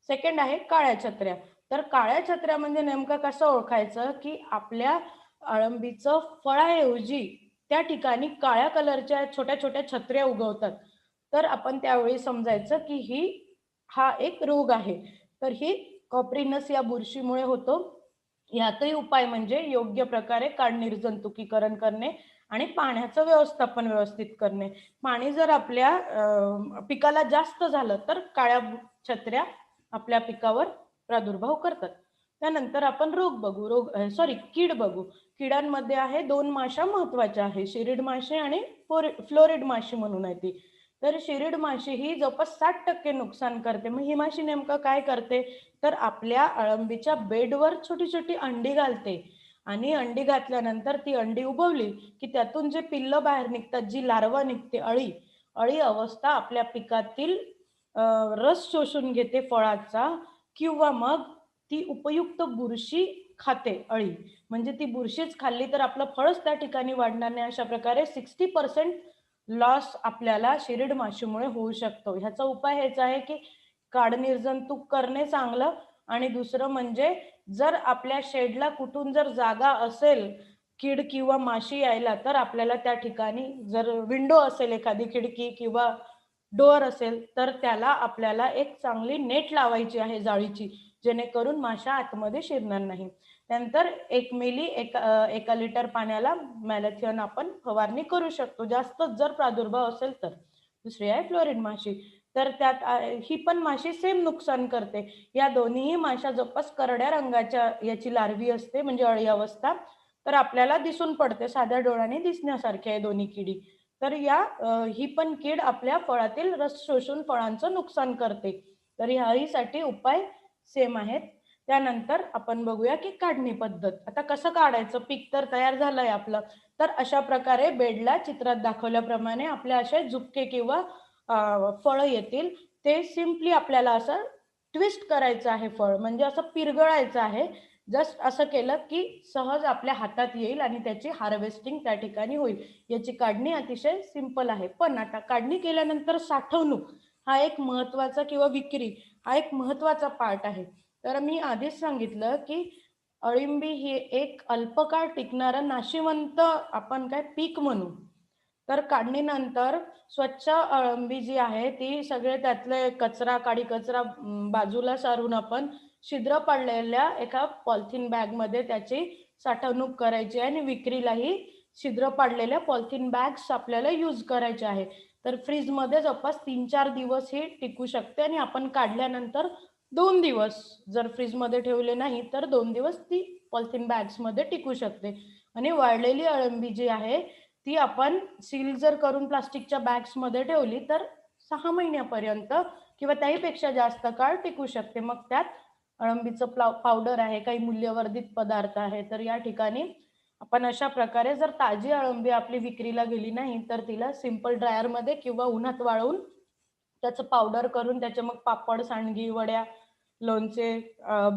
सेकंड आहे काळ्या छत्र्या. तर काळ्या छत्र्या म्हणजे नेमकं कसं ओळखायचं की आपल्या अळंबीचं फळाऐवजी त्या ठिकाणी काळ्या कलरच्या छोट्या छोट्या छत्र्या उगवतात. तर आपण त्यावेळी समजायचं की हा एक रोग आहे. तर ही कॉप्रिनस या बुरशीमुळे होतो. यातही उपाय म्हणजे योग्य प्रकारे काड निर्जंतुकीकरण करणे आणि पाण्याचं व्यवस्थापन व्यवस्थित करणे. पाणी जर आपल्या पिकाला जास्त झालं तर काळ्या छत्र्या आपल्या पिकावर प्रादुर्भाव करतात. त्यानंतर आपण कीड बघू. किडांमध्ये आहे 2 माशा महत्वाच्या आहे, शिरीड माशी आणि फ्लोरिड माशी म्हणून आहे ती. तर शिरीड माशी ही जवळपास 60% नुकसान करते. मग ही माशी नेमकं काय करते, तर आपल्या अळंबीच्या बेडवर छोटी छोटी अंडी घालते आणि अंडी घातल्यानंतर ती अंडी उबवली की त्यातून जे पिल्लं बाहेर निघतात, जी लार्वा निघते, अळी अवस्था आपल्या पिकातील रस शोषून घेते फळाचा किंवा मग ती उपयुक्त बुरशी खाते अळी. म्हणजे ती बुरशीच खाल्ली तर आपलं फळच त्या ठिकाणी वाढणार नाही. अशा प्रकारे 60% लॉस आपल्याला शिरीड माशीमुळे होऊ शकतो. ह्याचा उपाय हेच आहे की काड निर्जंतुक करणे चांगलं आणि दुसरं म्हणजे जर आपल्या शेडला कुठून जर जागा असेल कीड किंवा माशी यायला, तर आपल्याला त्या ठिकाणी जर विंडो असेल, एखादी खिडकी किंवा डोअर असेल, तर त्याला आपल्याला एक चांगली नेट लावायची आहे जाळीची, जेणेकरून माशा आतमध्ये शिरणार नाही. त्यानंतर 1 मिली एका लिटर पाण्याला मॅलेथियन आपण फवारणी करू शकतो, जास्त जर प्रादुर्भाव असेल तर. दुसरी आहे फ्लोरिड माशी. तर त्यात ही पण माशी सेम नुकसान करते. या दोन्हीही माशा जवळपास करड्या रंगाच्या याची लार्वी असते म्हणजे अळी अवस्था. तर आपल्याला दिसून पडते, साध्या डोळ्याने दिसण्यासारखे आहे दोन्ही किडी. तर ही पण कीड आपल्या फळातील रस शोषून फळांचं नुकसान करते. तर ह्याहीसाठी उपाय सेम आहेत. त्यानंतर आपण बघूया की काढणी पद्धत. आता कसं काढायचं, पीक तर तयार झालंय आपलं, तर अशा प्रकारे बेडला चित्रात दाखवल्याप्रमाणे आपल्या असे झुपके किंवा फळं येतील. ते सिम्पली आपल्याला असं ट्विस्ट करायचं आहे, फळ म्हणजे असं पिरगळायचं आहे. जस्ट असं केलं की सहज आपल्या हातात येईल आणि त्याची हार्वेस्टिंग त्या ठिकाणी होईल. याची काढणी अतिशय सिंपल आहे. पण आता काढणी केल्यानंतर साठवणूक हा एक महत्वाचा किंवा विक्री हा एक महत्वाचा पार्ट आहे. तर मी आधीच सांगितलं की अळिंबी ही एक अल्पकाळ टिकणारं नाशिवंत आपण काय पीक म्हणू. तर काढणीनंतर स्वच्छ अळंबी जी आहे ती सगळे त्यातले कचरा, काडी कचरा बाजूला सारून आपण छिद्र पडलेल्या एका पॉलिथिन बॅगमध्ये त्याची साठवणूक करायची आहे आणि विक्रीलाही छिद्र पडलेल्या पॉलिथिन बॅग्स आपल्याला यूज करायचे आहे. तर फ्रीजमध्ये जवळपास 3-4 दिवस ही टिकू शकते आणि आपण काढल्यानंतर 2 दिवस जर फ्रीजमध्ये ठेवले नाही तर 2 दिवस ती पॉलिथिन बॅग्समध्ये टिकू शकते. आणि वाळलेली अळंबी जी आहे ती आपण सील जर करून प्लास्टिकच्या बॅग्समध्ये ठेवली तर 6 महिन्यापर्यंत किंवा त्याहीपेक्षा जास्त काळ टिकू शकते. मग त्यात अळंबीचं पावडर आहे, काही मूल्यवर्धित पदार्थ आहे. तर या ठिकाणी आपण अशा प्रकारे जर ताजी अळंबी आपली विक्रीला गेली नाही तर तिला सिंपल ड्रायरमध्ये किंवा उन्हात वाळवून त्याचं पावडर करून त्याचे मग पापड, सांडगी, वड्या, लोणचे,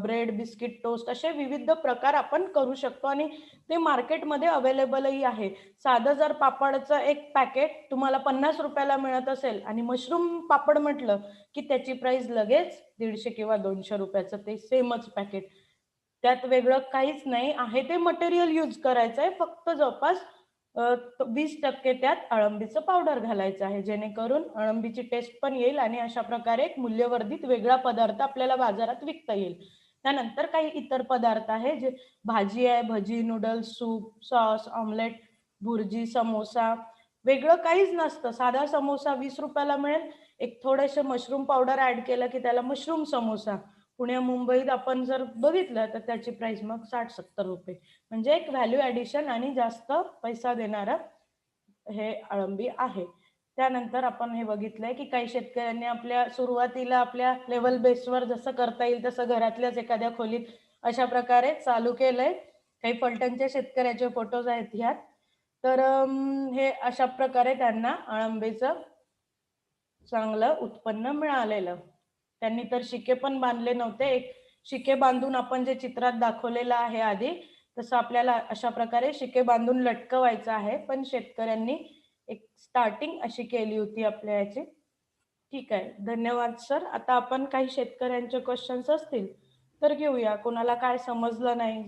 ब्रेड, बिस्किट, टोस्ट असे विविध प्रकार आपण करू शकतो आणि ते मार्केटमध्ये अवेलेबलही आहे. साधं जर पापडचं एक पॅकेट तुम्हाला 50 रुपयाला मिळत असेल आणि मशरूम पापड म्हटलं की त्याची प्राइस लगेच 150 किंवा 200 रुपयाचं ते सेमच पॅकेट. त्यात वेगळं काहीच नाही आहे, ते मटेरियल यूज करायचं आहे. फक्त जवळपास 20% त्यात अळंबीचं पावडर घालायचं आहे, जेणेकरून अळंबीची टेस्ट पण येईल आणि अशा प्रकारे एक मूल्यवर्धित वेगळा पदार्थ आपल्याला बाजारात विकता येईल. त्यानंतर काही इतर पदार्थ आहे, जे भाजी आहे, भजी, नूडल्स, सूप, सॉस, ऑमलेट, भुर्जी, समोसा. वेगळं काहीच नसतं. साधा समोसा 20 रुपयाला मिळेल. एक थोडेसे मशरूम पावडर ऍड केलं की त्याला मशरूम समोसा. पुणे मुंबईत आपण जर बघितलं तर त्याची प्राइस मग 60-70 रुपये. म्हणजे एक व्हॅल्यू ॲडिशन आणि जास्त पैसा देणारा हे अळंबी आहे. त्यानंतर आपण हे बघितलंय की काही शेतकऱ्यांनी आपल्या सुरुवातीला आपल्या लेवल बेसवर जसं करता येईल तसं घरातल्याच एखाद्या खोलीत अशा प्रकारे चालू केलंय. काही फलटणच्या शेतकऱ्याचे फोटोज आहेत ह्यात. तर हे अशा प्रकारे त्यांना अळंबीचं चांगलं उत्पन्न मिळालेलं. त्यांनी तर शिके पण बांधले नव्हते. एक शिके बांधून आपण जे चित्रात दाखवलेलं आहे आधी तसं आपल्याला अशा प्रकारे शिके बांधून लटकवायचं आहे. पण शेतकऱ्यांनी एक स्टार्टिंग अशी केली होती आपल्या याची. ठीक आहे, धन्यवाद सर. आता आपण काही शेतकऱ्यांचे क्वेश्चन्स असतील तर घेऊया. कोणाला काय समजलं नाही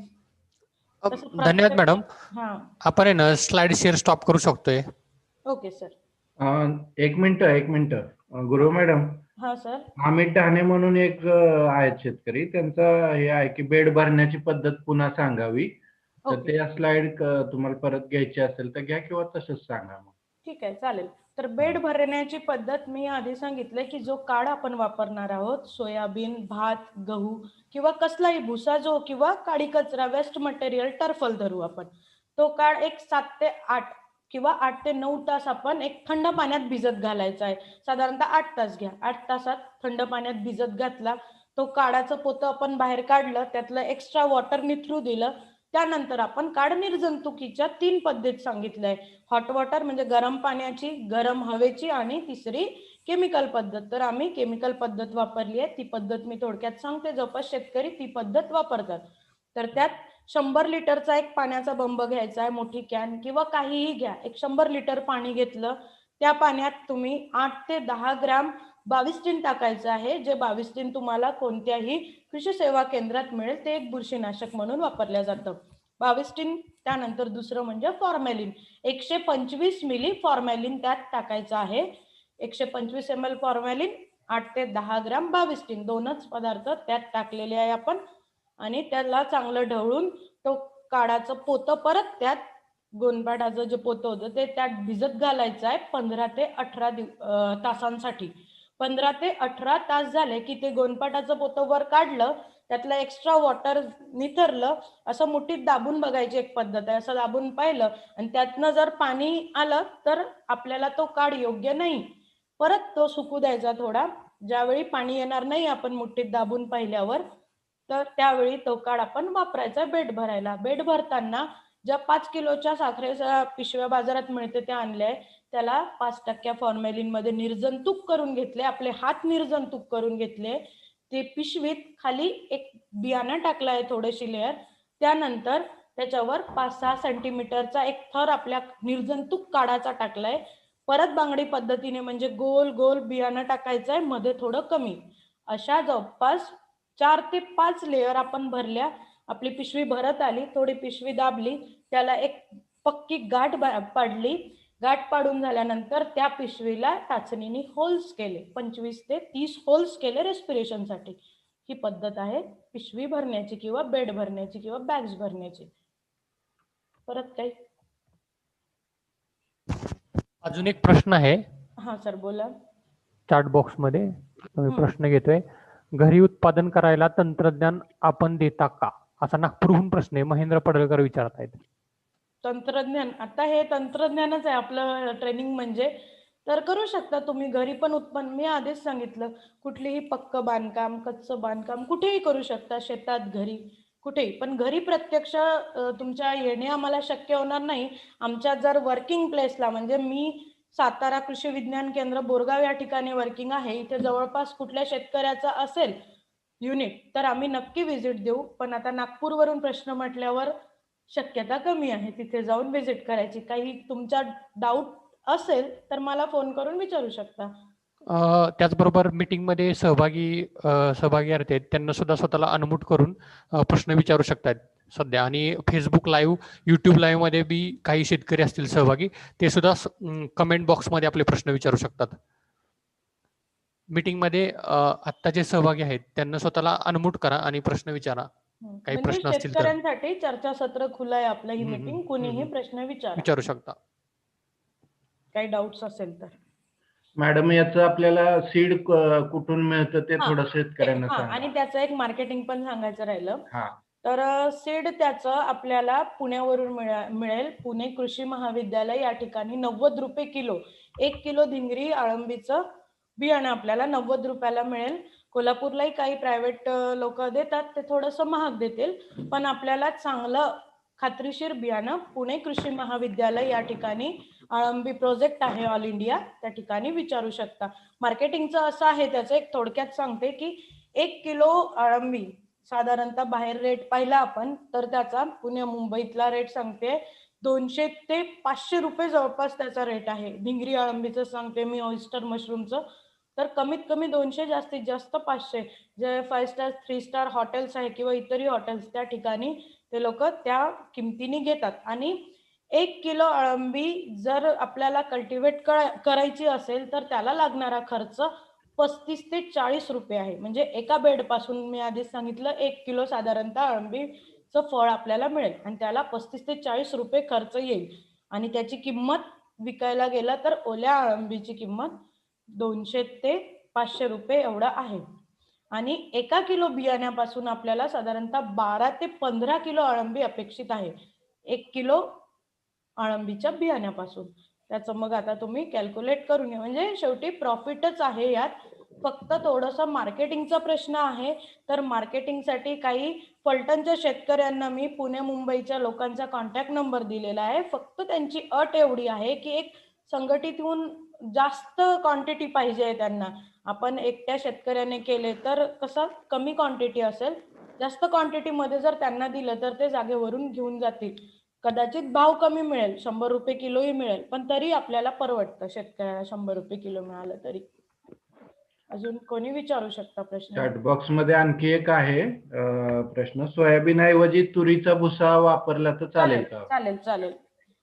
तसं धन्यवाद प्रत्येक. मॅडम. हा, आपण आहे ना स्लाइड शेअर स्टॉप करू शकतोय. Okay sir. एक मिनिट गुरु मॅडम, हा सर. अमित ठाणे म्हणून एक आहेत शेतकरी, त्यांचं हे आहे की बेड भरण्याची पद्धत पुन्हा सांगावी. तर ओके, ते स्लाइड तुम्हाला परत घ्यायची असेल तर घ्या किंवा तसंच सांगा मग. ठीक आहे, चालेल. तर बेड भरण्याची पद्धत मी आधी सांगितलंय की जो काढ आपण वापरणार आहोत, सोयाबीन, भात, गहू किंवा कसलाही भुसा जो किंवा काडी कचरा, वेस्ट मटेरियल, टर्फल धरू आपण. तो काढ एक 7 ते 8 किंवा 8 ते 9 तास आपण एक थंड पाण्यात भिजत घालायचा आहे. साधारणतः 8 तास घ्या. 8 तासात थंड पाण्यात भिजत घातला. तो काढाचं पोतं आपण बाहेर काढलं, त्यातलं एक्स्ट्रा वॉटर निथरू दिलं. त्यानंतर आपण काढ निर्जंतुकीच्या 3 पद्धत सांगितलंय. हॉट वॉटर म्हणजे गरम पाण्याची, गरम हवेची आणि तिसरी केमिकल पद्धत. तर आम्ही केमिकल पद्धत वापरली आहे. ती पद्धत मी थोडक्यात सांगते. जवळपास शेतकरी ती पद्धत वापरतात. तर त्यात 100 लिटरचा एक पाण्याचा बंब घ्यायचा आहे, मोठी कॅन किंवा काहीही घ्या. एक 100 लिटर पाणी घेतलं. त्या पाण्यात तुम्ही 8 ते 10 ग्रॅम बाविस्टिन टाकायचं आहे. जे बाविस्टिन तुम्हाला कोणत्याही कृषी सेवा केंद्रात मिळेल. ते एक बुरशीनाशक म्हणून वापरलं जातं. बाविस्टिन. त्यानंतर दुसरं म्हणजे फॉर्मॅलिन. 125 मिली फॉर्मॅलिन त्यात टाकायचं आहे. 125 ml फॉर्मॅलिन, 8 ते 10 ग्रॅम बाविस्टिन, दोनच पदार्थ त्यात टाकलेले आहे आपण. आणि त्याला चांगलं ढवळून तो काढाचं पोतं परत त्यात गोनपाटाचं जे पोतं होतं ते त्यात भिजत घालायचं आहे 15 ते 18 तासांसाठी. 15 ते 18 तास झाले की ते गोनपाटाचं पोतं वर काढलं, त्यातलं एक्स्ट्रा वॉटर निथरलं. असं मुठीत दाबून बघायची एक पद्धत आहे. असं दाबून पाहिलं आणि त्यातनं जर पाणी आलं तर आपल्याला तो काढ योग्य नाही. परत तो सुकू द्यायचा थोडा. ज्यावेळी पाणी येणार नाही आपण मुठीत दाबून पाहिल्यावर तर त्यावेळी तो काळ आपण वापरायचा बेड भरायला. बेड भरताना ज्या 5 किलोच्या साखरेच्या पिशव्या बाजारात मिळते त्या आणल्या आहे. त्याला 5% फॉर्मॅलिनमध्ये निर्जंतुक करून घेतले. आपले हात निर्जंतुक करून घेतले. ते पिशवीत खाली एक बियाणं टाकलं आहे थोडीशी लेअर. त्यानंतर त्याच्यावर 5-6 सेंटीमीटरचा एक थर आपल्या निर्जंतुक काडाचा टाकलाय. परत बांगडी पद्धतीने म्हणजे गोल गोल बियाणं टाकायचं आहे, मध्ये थोडं कमी. अशा जवळपास 4 ते 5 लेअर आपण भरल्या. आपली पिशवी भरत आली, थोडी पिशवी दाबली, त्याला एक पक्की गाठ पाडली. गाठ पाडून झाल्यानंतर त्या पिशवीला टाचणीने होल्स केले. 25 ते 30 होल्स केले रेस्पिरेशनसाठी. ही पद्धत आहे पिशवी भरण्याची किंवा बेड भरण्याची किंवा बॅग्स भरण्याची. परत काही? अजून एक प्रश्न आहे हा सर बोला. चॅट बॉक्स मध्ये. मी प्रश्न घेतोय. घरी उत्पादन करायला तंत्रज्ञान आपण देता का, असा नागपूरहून प्रश्न आहे. महेंद्र पडळकर विचारत आहेत. तंत्रज्ञान, आता हे तंत्रज्ञानच आहे आपलं ट्रेनिंग म्हणजे. तर करू शकता तुम्ही घरी पण उत्पन्न. मी आधीच सांगितलं, कुठलीही पक्क बांधकाम, कच्चं बांधकाम कुठेही करू शकता, शेतात, घरी, कुठेही. पण घरी प्रत्यक्ष तुमच्या येणे आम्हाला शक्य होणार नाही. आमच्या जर वर्किंग प्लेसला, म्हणजे मी सातारा कृषी विज्ञान केंद्र बोरगाव या ठिकाणी वर्किंग आहे, इथे जवळपास कुठल्या शेतकऱ्याचा असेल युनिट तर आम्ही नक्की व्हिजिट देऊ. पण आता नागपूरवरून प्रश्न म्हटल्यावर शक्यता कमी आहे तिथे जाऊन व्हिजिट करायची. काही तुमचा डाऊट असेल तर मला फोन करून विचारू शकता. त्याचबरोबर मीटिंगमध्ये सहभागी आहेत त्यांना सुद्धा स्वतःला अनम्यूट करून प्रश्न विचारू शकतात सध्या. आणि फेसबुक लाईव्ह, युट्यूब लाईव्ह मध्ये बी काही शेतकरी असतील सहभागी, ते सुद्धा कमेंट बॉक्समध्ये आपले प्रश्न विचारू शकतात. मीटिंगमध्ये आत्ता जे सहभागी आहेत त्यांना स्वतःला अनम्यूट करा आणि प्रश्न विचारा. काही म्हणजे प्रश्न असतील तर शेतकऱ्यांसाठी चर्चासत्र खुलं आहे आपलं ही मीटिंग. कुणीही प्रश्न विचारू शकता. काही डाऊट्स असेल तर. मॅडम, याचं आपल्याला सीड कुठून मिळतं ते थोडं शेतकऱ्यांना आणि सांगा. त्याचं एक मार्केटिंग पण सांगायचं राहिलं. हा. तर सीड त्याचं आपल्याला पुण्यावरून मिळेल. पुणे कृषी महाविद्यालय या ठिकाणी 90 रुपये किलो, 1 किलो धिंगरी अळंबीचं बियाणं आपल्याला 90 रुपयाला मिळेल. कोल्हापूरलाही काही प्रायव्हेट लोक देतात, ते थोडंसं महाग देतील. पण आपल्याला चांगलं खात्रीशीर बियाणं पुणे कृषी महाविद्यालय या ठिकाणी अळंबी प्रोजेक्ट आहे ऑल इंडिया, त्या ठिकाणी विचारू शकता. मार्केटिंगचं असं आहे, त्याचं एक थोडक्यात सांगते की 1 किलो अळंबी साधारणतः बाहेर रेट पाहिला आपण तर त्याचा पुणे मुंबईतला रेट सांगते 200 ते 500 रुपये जवळपास त्याचा रेट आहे. धिंगरी अळंबीचं सांगते मी, ऑयस्टर मशरूमचं तर कमीत कमी 200, जास्तीत जास्त 500. जे 5 स्टार 3 स्टार हॉटेल्स आहे किंवा इतरही हॉटेल्स, त्या ठिकाणी ते लोक त्या किमतीने घेतात. आणि 1 किलो अळंबी जर आपल्याला कल्टिवेट करायची असेल तर त्याला लागणारा खर्च 35 ते 40 रुपये आहे. म्हणजे एका बेड पासून मी आधीच सांगितलं 1 किलो साधारणतः अळंबीचं फळ आपल्याला मिळेल आणि त्याला 35 ते 40 रुपये खर्च येईल. आणि त्याची किंमत विकायला गेला तर ओल्या अळंबीची किंमत 200 ते 500 रुपये एवढा आहे. आणि 1 किलो बियाण्यापासून आपल्याला साधारणतः 12 ते 15 किलो अळंबी अपेक्षित आहे 1 किलो अळंबीच्या बियाण्यापासून. त्याचं मग आता तुम्ही कॅल्क्युलेट करून घ्या. म्हणजे शेवटी प्रॉफिटच आहे यात. फक्त थोडंसं मार्केटिंगचा प्रश्न आहे. तर मार्केटिंगसाठी काही फलटणच्या शेतकऱ्यांना मी पुणे मुंबईच्या लोकांचा कॉन्टॅक्ट नंबर दिलेला आहे. फक्त त्यांची अट एवढी आहे की एक संघटितहून जास्त क्वांटिटी पाहिजे आहे त्यांना. आपण एकट्या शेतकऱ्याने केले तर कसं कमी क्वांटिटी असेल, जास्त क्वांटिटीमध्ये जर त्यांना दिलं तर ते जागेवरून घेऊन जातील. कदाचित भाव कमी मिळेल, 100 रुपये किलोही मिळेल, पण तरी आपल्याला परवडतं शेतकऱ्याला 100 रुपये किलो मिळालं तरी. अजून कोणी विचारू शकता प्रश्न? चॅट बॉक्स मध्ये आणखी एक आहे प्रश्न. सोयाबीन ऐवजी तुरीचा भुसा वापरला तर चालेल का? चालेल.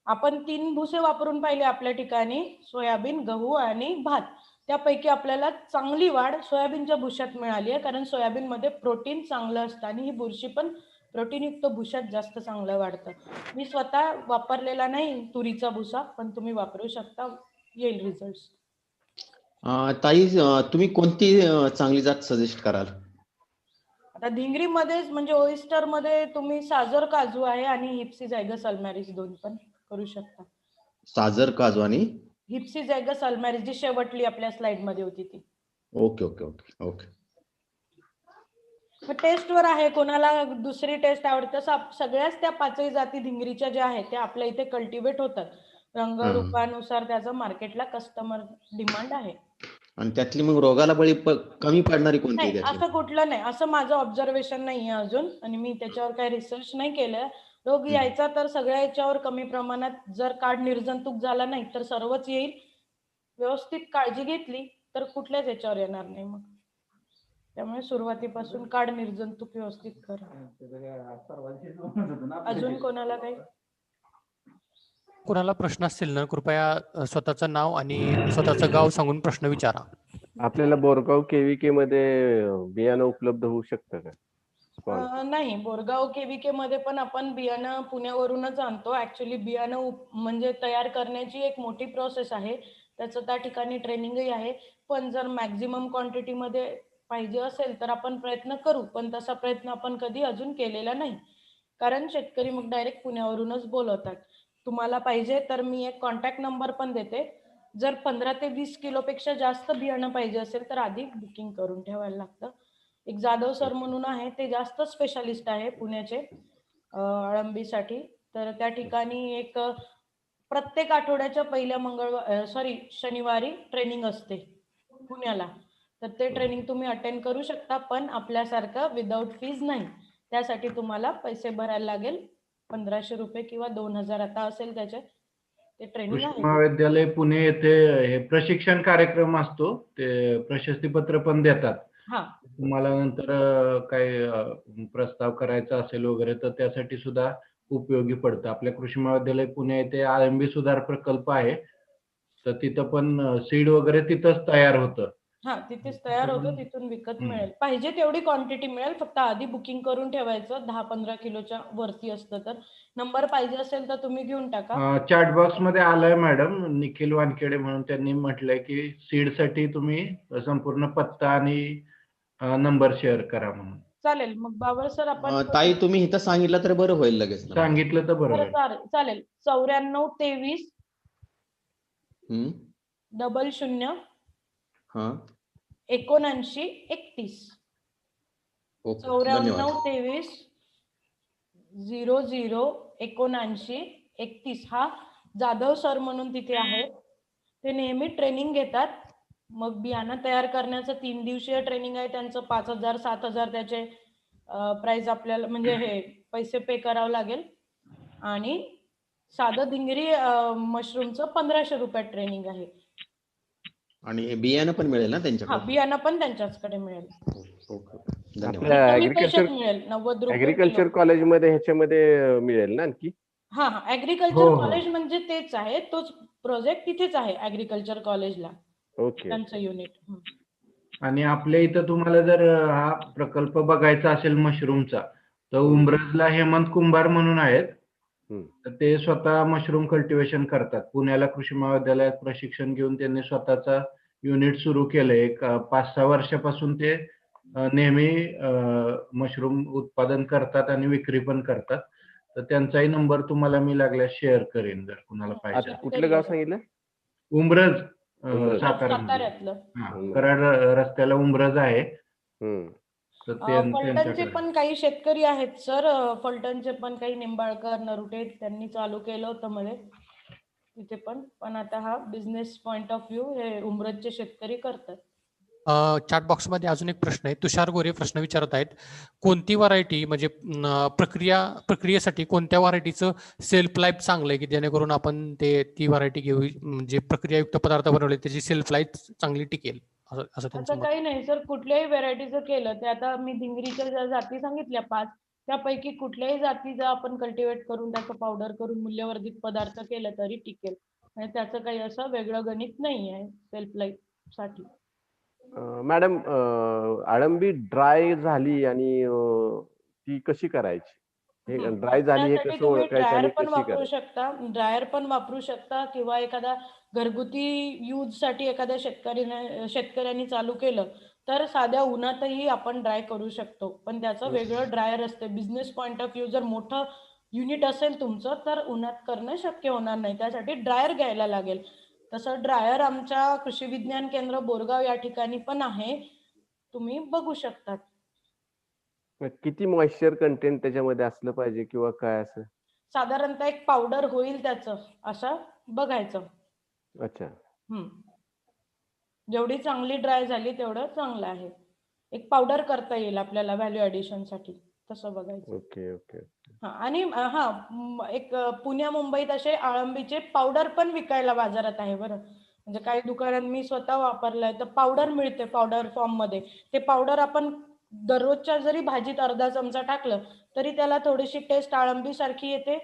आपण 3 भुसे वापरून पाहिले आपल्या ठिकाणी, सोयाबीन, गहू आणि भात. त्यापैकी आपल्याला चांगली वाढ सोयाबीनच्या भुशात मिळाली आहे, कारण सोयाबीन मध्ये प्रोटीन चांगलं असतं आणि ही बुरशी पण प्रोटीनयुक्त भुशात जास्त चांगलं वाढतं. मी स्वतः वापरलेला नाही तुरीचा भुसा, पण तुम्ही वापरू शकता, येईल रिझल्ट. ताई, तुम्ही कोणती चांगली जात सजेस्ट कराल? आता धिंगरी मध्येच म्हणजे ओइस्टर मध्ये तुम्ही साजर काजू आहे आणि हिप्सी झायगस अल्मॅरिस दोन पण करू शकता. साजर काजू आणि हिप्सी झायगस अल्मॅरिस जी शेवटली आपल्या स्लाइड मध्ये होती ती. ओके. टेस्टवर आहे, कोणाला दुसरी टेस्ट आवडते. तसं सगळ्याच त्या 5ही जाती धिंगरीच्या ज्या आहेत त्या आपल्या इथे कल्टिवेट होतात. रंग रूपानुसार त्याचं मार्केटला कस्टमर डिमांड आहे. आणि त्यातली मग रोगाला बळी कमी पडणारी कोणती नाही, त्यातली? असं कुठलं नाही, असं माझं ऑब्झर्वेशन नाहीये अजून, आणि मी त्याच्यावर काही रिसर्च नाही केलंय. रोग यायचा तर सगळ्या याच्यावर कमी प्रमाणात, जर काड निर्जंतुक झाला नाही तर सर्वच येईल. व्यवस्थित काळजी घेतली तर कुठल्याच याच्यावर येणार नाही मग. त्यामुळे सुरुवातीपासून काड निर्जंतुक व्यवस्थित करा. अजून कोणाला काही? कोणाला प्रश्न असतील ना, कृपया स्वतःचं नाव आणि स्वतःचं गाव सांगून प्रश्न विचारा. आपल्याला बोरगाव केव्हीके मध्ये बियाणं उपलब्ध होऊ शकतं का? नाही, बोरगाव केव्हीके मध्ये पण आपण बियाणं पुण्यावरूनच आणतो. ऍक्च्युली बियाणं म्हणजे तयार करण्याची एक मोठी प्रोसेस आहे. त्याचं त्या ठिकाणी ट्रेनिंगही आहे. पण जर मॅक्झिमम क्वांटिटी मध्ये पाहिजे असेल तर आपण प्रयत्न करू, पण तसा प्रयत्न आपण कधी अजून केलेला नाही. कारण शेतकरी मग डायरेक्ट पुण्यावरूनच बोलवतात. तुम्हाला पाहिजे तर मी एक कॉन्टॅक्ट नंबर पण देते. जर 15 ते 20 किलोपेक्षा जास्त बियाणं पाहिजे असेल तर आधी बुकिंग करून ठेवायला लागतं. एक जाधव सर म्हणून आहे, ते जास्त स्पेशालिस्ट आहे पुण्याचे अळंबीसाठी. तर त्या ठिकाणी एक प्रत्येक आठवड्याच्या पहिल्या शनिवारी ट्रेनिंग असते पुण्याला. तर ते ट्रेनिंग तुम्ही अटेंड करू शकता, पण आपल्यासारखं विदाऊट फीज नाही. त्यासाठी तुम्हाला पैसे भरायला लागेल, 1500 रुपये किंवा 2000 आता असेल त्याचे. ते ट्रेनिंग कृषी आहे. महाविद्यालय पुणे येथे हे प्रशिक्षण कार्यक्रम असतो, ते प्रशस्तीपत्र पण देतात. हा, तुम्हाला नंतर काही प्रस्ताव करायचा असेल वगैरे तर त्यासाठी सुद्धा उपयोगी पडतं. आपल्या कृषी महाविद्यालय पुणे येथे अळंबी सुधार प्रकल्प आहे, तर तिथं पण सीड वगैरे तिथंच तयार होतं. हा, तिथेच तयार होतं, तिथून विकत मिळेल. पाहिजे तेवढी क्वांटिटी मिळेल, फक्त आधी बुकिंग करून ठेवायचं. 10-15 किलोच्या वरती असतं तर. नंबर पाहिजे असेल तर तुम्ही घेऊन टाका. चॅट बॉक्स मध्ये आलाय मॅडम, निखिल वानखेडे म्हणून, त्यांनी म्हटलंय की सीड साठी तुम्ही संपूर्ण पत्ता आणि नंबर शेअर करा म्हणून. चालेल, मग बाबर सर आपण ताई तुम्ही इथं सांगितलं तर बरं होईल लगेच ना. सांगितलं तर बरं होईल. चालेल. 9423 हम्म. 00 हा, 79 31. ओके, धन्यवाद. 9423 00 79 31 हा जाधव सर म्हणून तिथे आहे. ते नेहमी ट्रेनिंग घेतात. मग बियाणं तयार करण्याचं 3 दिवसीय ट्रेनिंग आहे त्यांचं. 5000 7000 त्याचे प्राइस आपल्याला, म्हणजे हे पैसे पे करावं लागेल. आणि साधं धिंगरी मशरूमचं 1500 रुपयात ट्रेनिंग आहे. आणि बियाणं पण मिळेल ना हा, त्यांच्याकडे? बियाणं पण त्यांच्याचकडे मिळेल. ओके, धन्यवाद. आपल्या कमी पैशात मिळेल, 90 रुपये ऍग्रिकल्चर किलो. कॉलेजमध्ये ह्याच्यामध्ये मिळेल ना आणखी? हा, ऍग्रिकल्चर कॉलेज म्हणजे तेच आहे, तोच प्रोजेक्ट तिथेच आहे ऍग्रिकल्चर कॉलेजला, ओके. त्यांचं युनिट. आणि आपल्या इथं तुम्हाला जर हा प्रकल्प बघायचा असेल मशरूमचा, तर उंब्रजला हेमंत कुंभार म्हणून आहेत. तर ते स्वतः मशरूम कल्टिवेशन करतात. पुण्याला कृषी महाविद्यालयात प्रशिक्षण घेऊन त्यांनी स्वतःचा युनिट सुरू केलंय. एक 5-6 वर्षापासून ते नेहमी मशरूम उत्पादन करतात आणि विक्री पण करतात. तर त्यांचाही नंबर तुम्हाला मी लागल्यास शेअर करेन, जर कुणाला पाहिजे. आता कुठलं गाव सांगितलं? उंब्रज, उंब्रज. साताऱ्यामध्ये. साताऱ्यातलं. कराड रस्त्याला उंब्रज आहे. तर फलटणचे त्यांच्याकडे पण काही शेतकरी आहेत सर. फलटणचे पण काही निंबाळकर, नरुटे, त्यांनी चालू केलं होतं मध्ये तिथे पण आता हा बिझनेस पॉइंट ऑफ व्ह्यू हे उंब्रजचे शेतकरी करतात. चॅट बॉक्समध्ये अजून एक प्रश्न आहे. तुषार गोरे प्रश्न विचारत आहेत, कोणती व्हरायटी म्हणजे प्रक्रियेसाठी कोणत्या व्हरायटीचं सेल्फ लाईफ चांगलं आहे की जेणेकरून आपण ती व्हरायटी घेऊ, म्हणजे प्रक्रियायुक्त पदार्थ बनवले त्याची सेल्फ लाईफ चांगली टिकेल, असं त्यांचं असं मत. काही नाही सर, कुठल्याही व्हेरायटीचं केलं ते, आता मी धिंगरीच्या ज्या जाती सांगितल्या 5, त्यापैकी कुठल्याही जातीचं आपण कल्टिवेट करून त्याचं पावडर करून मूल्यवर्धित पदार्थ केलं तरी टिकेल. आणि त्याचं काही असं वेगळं गणित नाही आहे सेल्फ लाईफ साठी. मॅडम, अळंबी ड्राय झाली आणि ती कशी करायची? हे ड्राय झाली हे त्यासाठी कसं तुम्ही ओळखायचं ड्रायर आणि पण कशी वापरू करायची? शकता, किंवा एखादा घरगुती यूज साठी एखाद्या शेतकऱ्यांनी चालू केलं तर साध्या उन्हातही आपण ड्राय करू शकतो. पण त्याचं वेगळं ड्रायर असते. बिझनेस पॉइंट ऑफ व्ह्यू जर मोठं युनिट असेल तुमचं तर उन्हात करणं शक्य होणार नाही, त्यासाठी ड्रायर घ्यायला लागेल. तसं ड्रायर आमच्या कृषी विज्ञान केंद्र बोरगाव या ठिकाणी पण आहे, तुम्ही बघू शकतात. किती मॉइश्चर कंटेंट त्याच्यामध्ये असलं पाहिजे किंवा काय असं? साधारणतः एक पावडर होईल त्याचं असं बघायचं. अच्छा. जेवढी चांगली ड्राय झाली तेवढं चांगलं आहे. एक पावडर करता येईल आपल्याला व्हॅल्यू ॲडिशनसाठी तसं बघायचं. Okay, okay. हां आणि एक पुण्या मुंबईत असे अळंबीचे पावडर पण विकायला बाजारात आहे बरं. म्हणजे काही दुकानात मी स्वतः वापरलंय तर पावडर मिळते पावडर फॉर्ममध्ये. ते पावडर आपण दररोजच्या जरी भाजीत अर्धा चमचा टाकलं तरी त्याला थोडीशी टेस्ट अळंबीसारखी येते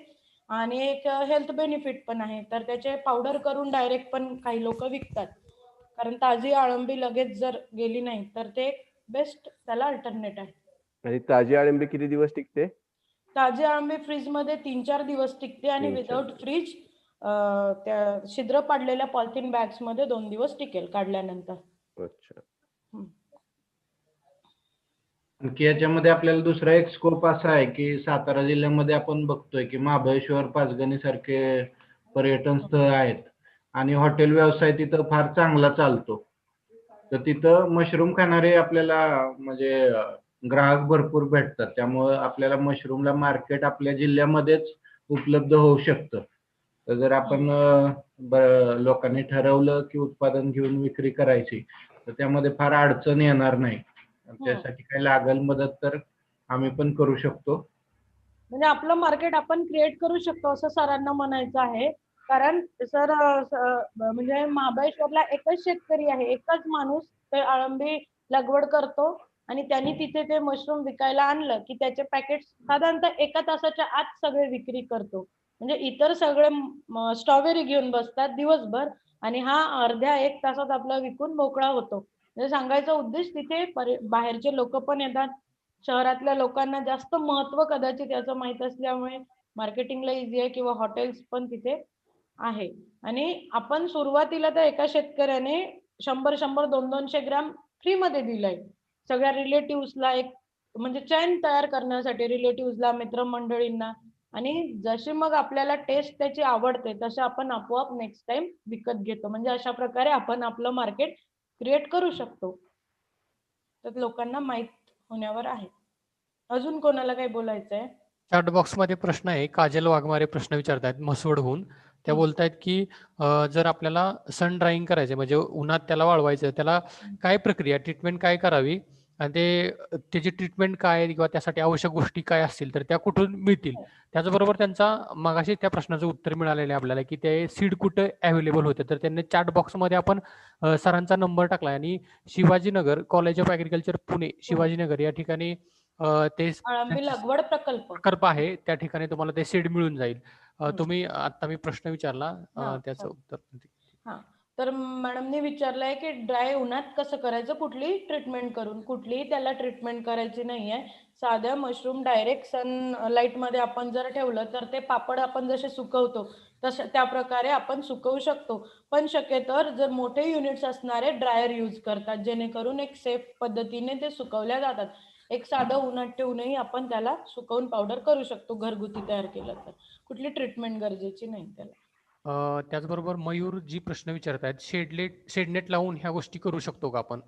आणि एक हेल्थ बेनिफिट पण आहे. तर त्याचे पावडर करून डायरेक्ट पण काही लोक विकतात. कारण ताजी अळंबी लगेच जर गेली नाही तर ते बेस्ट त्याला अल्टरनेट आहे. आणि ताजी अळंबी किती दिवस टिकते? ताजी अळंबी फ्रीजमध्ये 3-4 दिवस टिकते आणि 3-4 विदाऊट दिवस. फ्रीज त्या छिद्र पाडलेल्या पॉलिथिन बॅग्समध्ये 2 दिवस टिकेल काढल्यानंतर. अच्छा. हं. आणखी याच्यामध्ये आपल्याला दुसरा एक स्कोप असा आहे की सातारा जिल्ह्यामध्ये आपण बघतोय की महाबळेश्वर, पाचगणी सारखे पर्यटन स्थळ आहेत आणि हॉटेल व्यवसाय तिथं फार चांगला चालतो. तर तिथं मशरूम खाणारे आपल्याला म्हणजे ग्राहक भरपूर भेटतात. त्यामुळं आपल्याला मशरूमला मार्केट आपल्या जिल्ह्यामध्येच उपलब्ध होऊ शकतं. तर जर आपण लोकांनी ठरवलं की उत्पादन घेऊन विक्री करायची तर त्यामध्ये फार अडचण येणार नाही. त्यासाठी काही लागेल मदत तर आम्ही पण करू शकतो. म्हणजे आपलं मार्केट आपण क्रिएट करू शकतो असं सरांना म्हणायचं आहे. कारण सर म्हणजे महाबळेश्वरला एकच शेतकरी आहे, एकच माणूस ते अळंबी लागवड करतो आणि त्यांनी तिथे ते मशरूम विकायला आणलं की त्याचे पॅकेट साधारणतः 1 तासाच्या आत सगळे विक्री करतो. म्हणजे इतर सगळे स्ट्रॉबेरी घेऊन बसतात दिवसभर आणि हा अर्ध्या 1 तासात आपला विकून मोकळा होतो. म्हणजे सांगायचा उद्देश तिथे बाहेरचे लोक पण येतात. शहरातल्या लोकांना जास्त महत्व कदाचित याचं माहित असल्यामुळे मार्केटिंगला इझी आहे किंवा हॉटेल्स पण तिथे आहे. आणि आपण सुरुवातीला तर एका शेतकऱ्याने 100-100, 200-200 ग्रॅम फ्रीमध्ये दिलंय. सगळ्या रिलेटिव्हजला एक म्हणजे चैन तयार करण्यासाठी रिलेटिव्हजला, मित्रमंडळींना आणि जशी मग आपल्याला टेस्ट त्याची आवडते तसं आपण आपोआप नेक्स्ट टाइम विकत घेतो. म्हणजे अशा प्रकारे आपण आपलं मार्केट क्रिएट करू शकतो. तर लोकांना माहित होण्यावर आहे. अजून कोणाला काही बोलायचंय? चॅट बॉक्समध्ये प्रश्न आहे. काजल वाघमारे प्रश्न विचारतायत म्हसवडहून. त्या बोलतायत की जर आपल्याला सन ड्रायिंग करायचं म्हणजे उन्हात त्याला वाळवायचं, त्याला काय प्रक्रिया, ट्रीटमेंट काय करावी आणि त्याची ट्रीटमेंट काय किंवा त्यासाठी आवश्यक गोष्टी काय असतील तर त्या कुठून मिळतील? त्याचबरोबर त्यांचा मगाशी त्या प्रश्नाचं उत्तर मिळालेलं आहे आपल्याला की ते सीड कुठं अवेलेबल होते. तर त्यांनी चॅट बॉक्समध्ये आपण सरांचा नंबर टाकला आणि Shivajinagar college of agriculture Pune Shivajinagar या ठिकाणी ते अळंबी लागवड प्रकल्प. प्रकल्प आहे. त्या ठिकाणी तुम्हाला ते सीड मिळून जाईल. तुम्ही आता मी प्रश्न विचारला त्याचं उत्तर. हां. तर मॅडमने विचारलंय की ड्राय उन्हात कसं करायचं, कुठलीही ट्रीटमेंट करून. कुठलीही त्याला ट्रीटमेंट करायची नाहीये. साध्या मशरूम डायरेक्ट सनलाईटमध्ये आपण जर ठेवलं तर ते पापड आपण जसे सुकवतो तसं त्या प्रकारे आपण सुकवू शकतो. पण शक्यतोवर जर मोठे युनिट्स असणारे ड्रायर यूज करतात जेणेकरून एक सेफ पद्धतीने ते सुकवल्या जातात. एक साधं उन्हात ठेवूनही आपण त्याला सुकवून पावडर करू शकतो घरगुती तयार केलं तर. कुठली ट्रीटमेंट गरजेची नाही त्याला. त्याचबरोबर मयूर जी प्रश्न विचारतायत, शेडनेट लावून ह्या गोष्टी करू शकतो का आपण?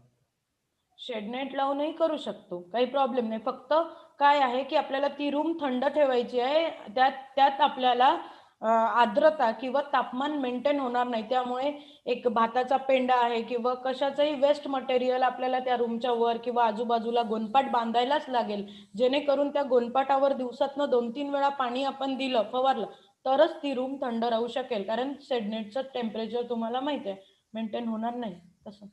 शेडनेट लावूनही करू शकतो. काही प्रॉब्लेम नाही. फक्त काय आहे की आपल्याला ती रूम थंड ठेवायची आहे. त्यात आपल्याला आर्द्रता किंवा तापमान मेंटेन होणार नाही. त्यामुळे एक भाताचा पेंडा आहे किंवा कशाचंही वेस्ट मटेरियल आपल्याला त्या रूमच्या वर किंवा आजूबाजूला गोणपाट बांधायलाच लागेल. जेणेकरून त्या गोणपाटावर दिवसातनं 2-3 वेळा पाणी आपण दिलं, फवारलं तरच ती रूम थंड राहू शकेल. कारण शेडनेटचं टेम्परेचर तुम्हाला माहिती आहे मेंटेन होणार नाही तसं.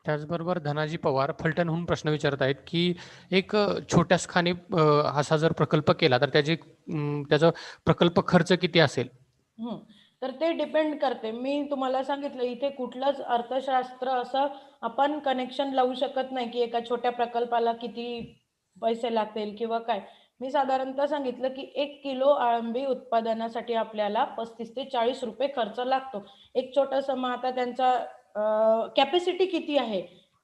त्याचबरोबर धनाजी पवार फलटणहून प्रश्न विचारतायत की एक छोट्याच खाणी असा जर प्रकल्प केला तर त्याचा प्रकल्प खर्च किती असेल? तर ते डिपेंड करते. मी तुम्हाला सांगितलं इथे कुठलंच अर्थशास्त्र असं आपण कनेक्शन लावू शकत नाही की एका छोट्या प्रकल्पाला किती पैसे लागतील किंवा काय. मी साधारणतः सांगितलं की 1 किलो अळंबी उत्पादनासाठी आपल्याला 35 ते 40 रुपये खर्च लागतो. एक छोटंसं मग आता त्यांचा कॅपॅसिटी किती आहे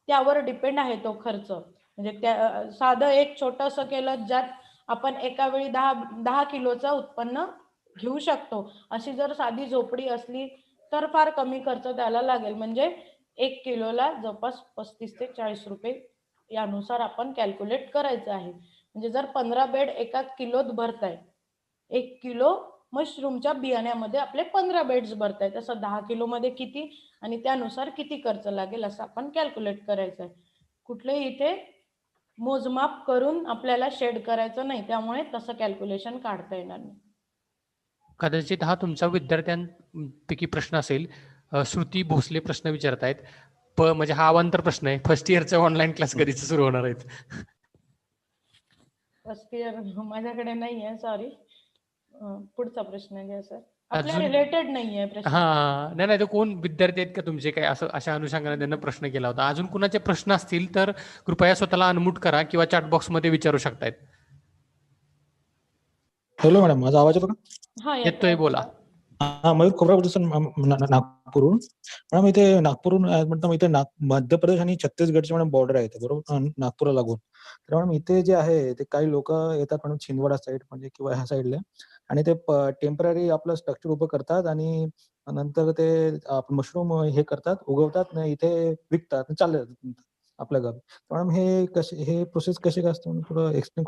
त्यावर डिपेंड आहे तो खर्च. म्हणजे त्या साधं एक छोटंसं केलं ज्यात आपण एका वेळी 10 किलोचं उत्पन्न घेऊ शकतो. अशी जर साधी झोपडी असली तर फार कमी खर्च त्याला लागेल. म्हणजे 1 किलोला जवळपास 35 ते 40 रुपये यानुसार आपण कॅल्क्युलेट करायचं आहे. म्हणजे जर 15 बेड एका किलोत भरताय, 1 किलो मशरूमच्या बियाण्यामध्ये आपले 15 बेड्स भरताय, तसं 10 किलोमध्ये किती आणि त्यानुसार किती खर्च लागेल असं आपण कॅल्क्युलेट करायचं आहे. कुठलेही इथे मोजमाप करून आपल्याला शेड करायचं नाही, त्यामुळे तसं कॅल्क्युलेशन काढता येणार नाही. कदाचित हा तुमचा विद्यार्थ्यांपैकी प्रश्न असेल. श्रुती भोसले प्रश्न विचारतायत. म्हणजे हा अवांतर प्रश्न आहे. फर्स्ट इयरचा ऑनलाईन क्लास कधी सुरू होणार आहेत? फर्स्ट इयर माझ्याकडे नाही आहे, सॉरी. पुढचा प्रश्न घ्या सर. आपल्या अजून रिलेटेड नाही आहे प्रश्न. हा नाही, तर कोण विद्यार्थी आहेत का तुमचे काय असं अशा अनुषंगाने त्यांना प्रश्न केला होता? अजून कुणाचे प्रश्न असतील तर कृपया स्वतःला अनम्यूट करा किंवा चॅट बॉक्स मध्ये विचारू शकतायत. हॅलो मॅडम, माझा आवाज येतो का? हा, येतोय, बोला. हा, मयूर खोबरागुडे नागपूरहून. मॅडम इथे नागपूरहून म्हणतो, इथे मध्य प्रदेश आणि छत्तीसगडची मॅडम बॉर्डर आहे इथे, बरोबर, नागपूरला लागून. तर मॅडम इथे जे आहे ते काही लोक येतात मॅडम छिंदवाडा साईड म्हणजे किंवा ह्या साईडला, आणि ते टेम्पररी आपलं स्ट्रक्चर उभं करतात आणि नंतर ते मशरूम हे करतात, उगवतात नाही इथे विकतात, चालले आपल्या गावी. मॅडम हे प्रोसेस कशी काय असते थोडं एक्सप्लेन?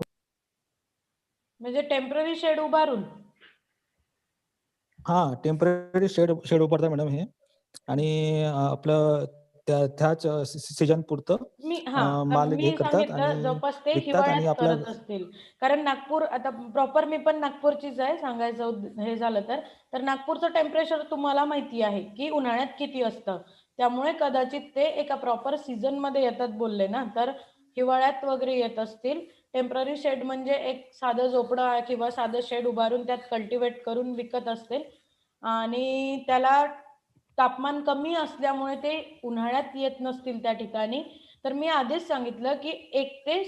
म्हणजे टेम्पररी शेड उभारून? हा, टेम्पररी शेड उभारतात मॅडम हे, आणि आपलं त्याच सीजन पुरतं माल हे मी करतात सांगितलं आणि जवळपास ते विकतात आणि हिवाळ्यात आपल्या करत असतील. कारण नागपूर, आता प्रॉपर मी पण नागपूरचीच आहे, सांगायचं हे झालं तर नागपूरचं टेम्परेचर तुम्हाला माहिती आहे की उन्हाळ्यात किती असतं. त्यामुळे कदाचित ते एका प्रॉपर सीझन मध्ये येतात बोलले ना, तर हिवाळ्यात वगैरे येत असतील. टेम्पररी शेड म्हणजे एक साधं झोपडं किंवा साधं शेड उभारून त्यात कल्टिवेट करून विकत असतील, आणि त्याला तापमान कमी असल्यामुळे ते उन्हाळ्यात येत नसतील त्या ठिकाणी. तर मी आधीच सांगितलं की 1 ते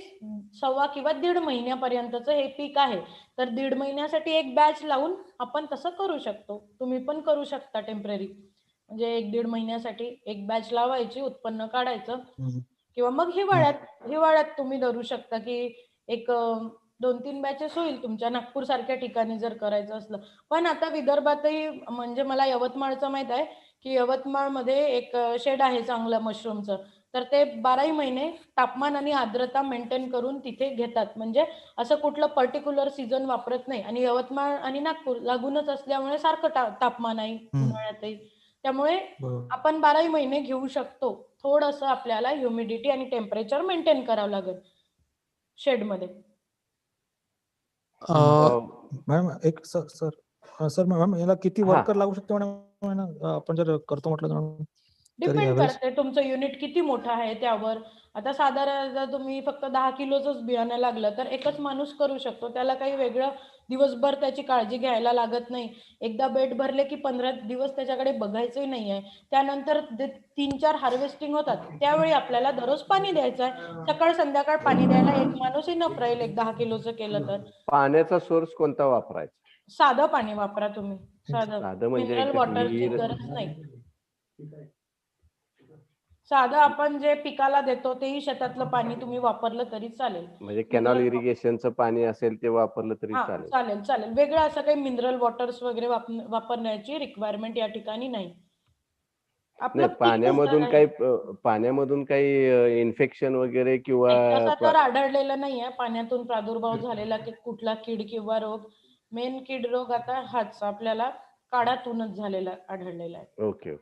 सव्वा किंवा 1.5 महिन्यापर्यंतचं हे पीक आहे. तर 1.5 महिन्यासाठी एक बॅच लावून आपण तसं करू शकतो. तुम्ही पण करू शकता टेम्पररी, म्हणजे 1-1.5 महिन्यासाठी एक बॅच लावायची, उत्पन्न काढायचं. किंवा मग हिवाळ्यात तुम्ही धरू शकता की एक 2-3 बॅचेस होईल तुमच्या नागपूर सारख्या ठिकाणी जर करायचं असलं. पण आता विदर्भातही, म्हणजे मला यवतमाळचं माहित आहे की यवतमाळमध्ये एक शेड आहे चांगलं मशरूमचं, तर ते 12ही महिने तापमान आणि आर्द्रता मेंटेन करून तिथे घेतात. म्हणजे असं कुठलं पर्टिक्युलर सीझन वापरत नाही, आणि यवतमाळ आणि नागपूर लागूनच असल्यामुळे सारखं तापमान आहे उन्हाळ्यातही, त्यामुळे आपण 12ही महिने घेऊ शकतो. थोडंसं आपल्याला ह्युमिडिटी आणि टेम्परेचर मेंटेन करावं लागेल शेडमध्ये. मॅडम एक सर मॅडम याला किती वर्कर लागू शकते मॅडम आपण जर करतो म्हटलं तर? डिपेंड करते तुमचं युनिट किती मोठं आहे त्यावर. आता साधारण जर तुम्ही फक्त 10 किलोचंच बियाणं लागलं तर एकच माणूस करू शकतो, त्याला काही वेगळं दिवसभर त्याची काळजी घ्यायला लागत नाही. एकदा बेड भरले की 15 दिवस त्याच्याकडे बघायचंही नाही आहे. त्यानंतर 3-4 हार्वेस्टिंग होतात, त्यावेळी आपल्याला दररोज पाणी द्यायचं आहे. सकाळ संध्याकाळ पाणी द्यायला एक माणूस इनफ राहील, एक 10 किलोचं केलं तर. पाण्याचा सोर्स कोणता वापरायचा? साधं पाणी वापरा तुम्ही, साधं म्हणजे मिनरल वॉटरची गरज नाही. साधं आपण जे पिकाला देतो तेही शेतातलं पाणी तुम्ही वापरलं तरी चालेल. म्हणजे कॅनॉल इरिगेशनचं पाणी असेल ते वापरलं तरी चालेल? चालेल. वेगळं असं काही मिनरल वॉटर्स वगैरे वापरण्याची रिक्वायरमेंट या ठिकाणी नाही. पाण्यामधून काही इन्फेक्शन वगैरे किंवा तसा तर आढळलेला नाहीये पाण्यातून प्रादुर्भाव झालेला की कुठला कीड किंवा रोग. मेन कीड रोग आता हाच आपल्याला काढातूनच झालेला आढळलेला आहे. ओके.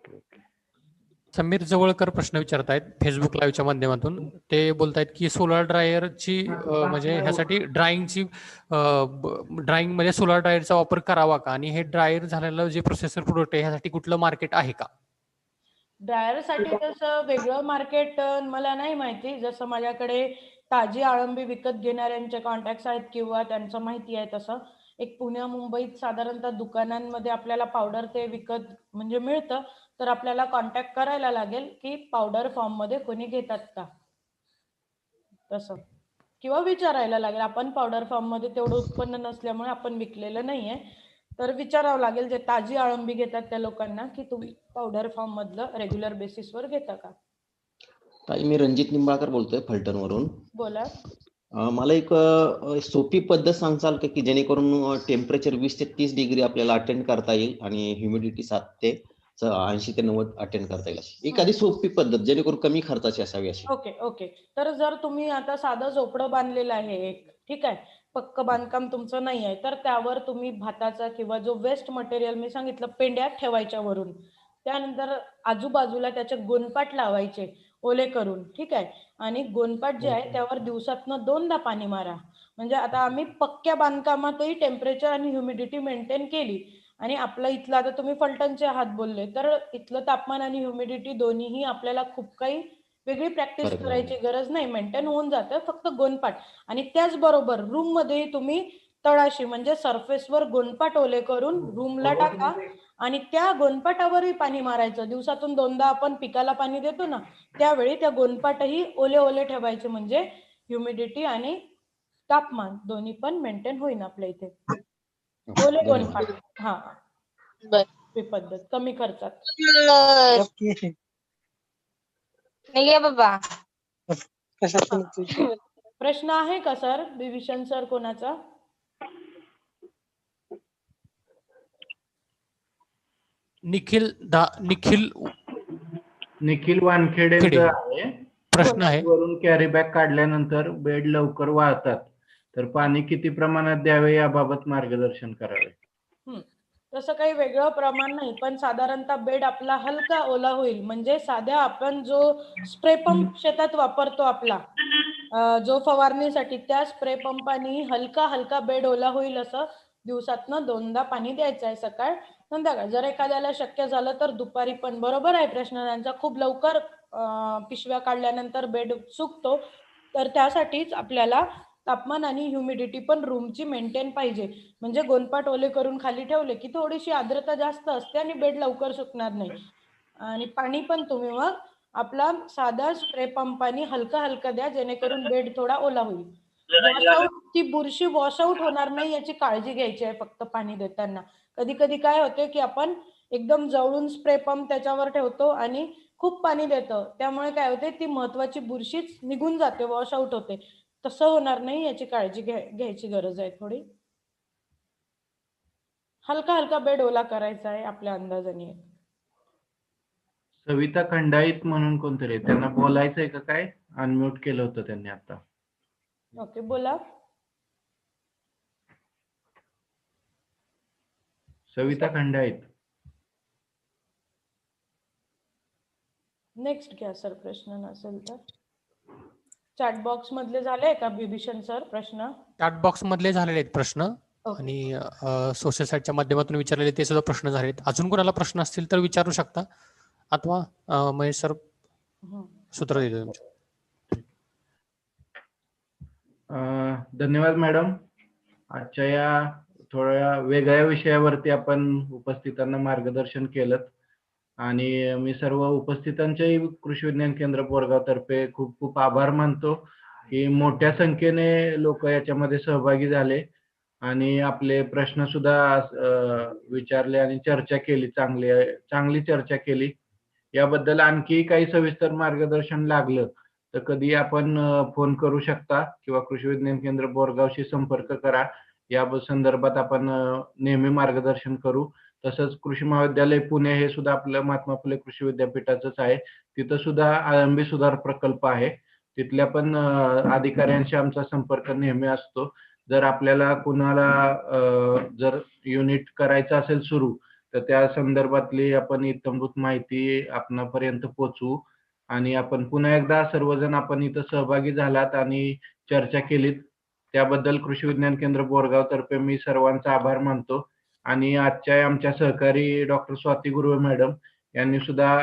समीर जवळकर प्रश्न विचारतायत फेसबुक लाईव्हच्या माध्यमातून. ते बोलतायत की सोलार ड्रायरची म्हणजे ह्यासाठी ड्राइंग मध्ये सोलार ड्रायरचा वापर करावा का, आणि हे ड्रायर झालेलं जे प्रोसेसर प्रोडक्ट आहे ह्यासाठी कुठलं मार्केट आहे का? ड्रायरसाठी तसं वेगळं मार्केट मला नाही माहिती. जसं माझ्याकडे ताजी अळंबी विकत घेणाऱ्यांचे कॉन्टॅक्ट्स आहेत किंवा त्यांचं माहिती आहे, तसं एक पुण्या मुंबईत साधारणतः दुकानांमध्ये आपल्याला पावडर ते विकत म्हणजे मिळतं. तर आपल्याला कॉन्टॅक्ट करायला लागेल की पावडर फॉर्म मध्ये कोणी घेतात का तसं, किंवा विचारायला लागेल. आपण पावडर फॉर्म मध्ये तेवढं उत्पन्न नसल्यामुळे आपण विकलेलं नाहीये, तर विचारावं लागेल जे ताजी अळंबी घेतात त्या लोकांना की तुम्ही पावडर फॉर्म मधलं रेग्युलर बेसिसवर घेता का. ताई, मी रणजित निंबाळकर बोलतोय फलटणवरून. बोला. मला एक सोपी पद्धत सांगचाल का की जेणेकरून टेम्परेचर 20 ते 30 डिग्री आपल्याला अटेंड करता येईल आणि ह्युमिडिटी 7 ते 80 ते 90 अटेंड करता येईल अशी एखादी सोपी पद्धत जेणेकरून कमी खर्चाची असावी अशी. ओके. तर जर तुम्ही आता साधं झोपडं बांधलेलं आहे एक, ठीक आहे, पक्क बांधकाम तुमचं नाही आहे, तर त्यावर तुम्ही भाताचा किंवा जो वेस्ट मटेरियल मी सांगितलं पेंड्या ठेवायच्या वरून, त्यानंतर आजूबाजूला त्याचे गोणपाट लावायचे ओले करून, ठीक आहे, आणि गोणपाट जे आहे त्यावर दिवसातनं 2दा पाणी मारा. म्हणजे आता आम्ही पक्क्या बांधकामातही टेम्परेचर आणि ह्युमिडिटी मेंटेन केली, आणि आपलं इथलं आता तुम्ही फलटणचे आहात बोलले, तर इथलं तापमान आणि ह्युमिडिटी दोन्हीही आपल्याला खूप काही वेगळी प्रॅक्टिस बरोबर. करायची गरज नाही, मेंटेन होऊन जातं, फक्त गोणपाट. आणि त्याचबरोबर रूम मध्ये तुम्ही तळाशी म्हणजे सरफेसवर गोणपाट ओले करून रूमला टाका, आणि त्या गोणपाटावरही पाणी मारायचं. दिवसातून 2दा आपण पिकाला पाणी देतो ना, त्यावेळी त्या गोणपाटही ओले ओले ठेवायचे, म्हणजे ह्युमिडिटी आणि तापमान दोन्ही पण मेंटेन होईल आपल्या इथे. ओले धन्यवाद. गोणपाट, हा, बर. ही पद्धत कमी खर्चात. नाही बाबा. प्रश्न आहे का सर? विभीषण सर कोणाचा? निखिल वानखेडेंचा आहे. प्रश्न आहे. वरून कॅरी बॅग काढल्यानंतर बेड लवकर वाळतात, तर पाणी किती प्रमाणात द्यावे याबाबत मार्गदर्शन करावे. तसं काही वेगळं प्रमाण नाही, पण साधारणतः बेड आपला हलका ओला होईल, म्हणजे साध्या आपण जो स्प्रे पंप शेतात वापरतो आपला, जो फवारणीसाठी, त्या स्प्रे पंपानी हलका बेड ओला होईल असं दिवसातनं 2दा पाणी द्यायचं आहे, सकाळ संध्याकाळ. जर एखाद्याला शक्य झालं तर दुपारी पण. बरोबर आहे प्रश्न त्यांचा. खूप लवकर पिशव्या काढल्यानंतर बेड सुकतो, तर त्यासाठीच आपल्याला तापमान आणि ह्युमिडिटी पण रूमची मेंटेन पाहिजे. म्हणजे गोणपाट ओले करून खाली ठेवले की थोडीशी आर्द्रता जास्त असते आणि बेड लवकर सुकणार नाही. आणि पाणी पण तुम्ही मग आपला साधा स्प्रे पंपानी हलका द्या, जेणेकरून बेड थोडा ओला होईल. ती बुरशी वॉशआउट होणार नाही याची काळजी घ्यायची आहे फक्त पाणी देताना. कधी काय होते की आपण एकदम जवळून स्प्रे पंप त्याच्यावर ठेवतो आणि खूप पाणी देतो, त्यामुळे काय होते, ती महत्वाची बुरशीच निघून जाते, वॉशआउट होते. तसं होणार नाही याची काळजी घ्यायची गरज आहे थोडी. हलका बेड ओला करायचा आहे आपल्या अंदाजाने. सविता खंडाईत म्हणून कोणतरी, त्यांना बोलायचंय का काय? अनम्यूट केलं होतं त्यांनी आता. ओके, बोला. सविता खंडाईत. नेक्स्ट घ्या सर, प्रश्न नसेल तर. चॅट बॉक्स मधले झाले का विभीषण सर प्रश्न? चॅट बॉक्स मधले झालेले आहेत प्रश्न, आणि सोशल साईटच्या माध्यमातून विचारलेले ते सुद्धा प्रश्न झालेत. अजून कोणाला प्रश्न असतील तर विचारू शकता, अथवा महेश सर सूत्र देतो तुमच्या. धन्यवाद मॅडम. आजच्या या थोड्या वेगळ्या विषयावरती आपण उपस्थितांना मार्गदर्शन केलं, आणि मी सर्व उपस्थितांच्याही कृषी विज्ञान केंद्र बोरगाव तर्फे खूप आभार मानतो की मोठ्या संख्येने लोक याच्यामध्ये सहभागी झाले आणि आपले प्रश्न सुद्धा विचारले आणि चर्चा केली, चांगली चर्चा केली. याबद्दल आणखी काही सविस्तर मार्गदर्शन लागलं तर कधी आपण फोन करू शकता किंवा कृषी विज्ञान केंद्र बोरगावशी संपर्क करा. या संदर्भात आपण नेहमी मार्गदर्शन करू. तसंच कृषी महाविद्यालय पुणे हे सुद्धा आपलं महात्मा फुले कृषी विद्यापीठाचंच आहे. तिथं सुद्धा अळंबी सुधार प्रकल्प आहे. तिथल्या पण अधिकाऱ्यांशी आमचा संपर्क नेहमी असतो. जर आपल्याला कुणाला जर युनिट करायचं असेल सुरू, तर त्या संदर्भातली आपण इत्थंभूत माहिती आपणापर्यंत पोहोचवू. आणि आपण पुन्हा एकदा सर्वजण आपण इथं सहभागी झालात आणि चर्चा केलीत, त्याबद्दल कृषी विज्ञान केंद्र बोरगाव तर्फे मी सर्वांचा आभार मानतो. आणि आजच्या आमच्या सहकारी डॉक्टर स्वाती गुरुवे मॅडम यांनी सुद्धा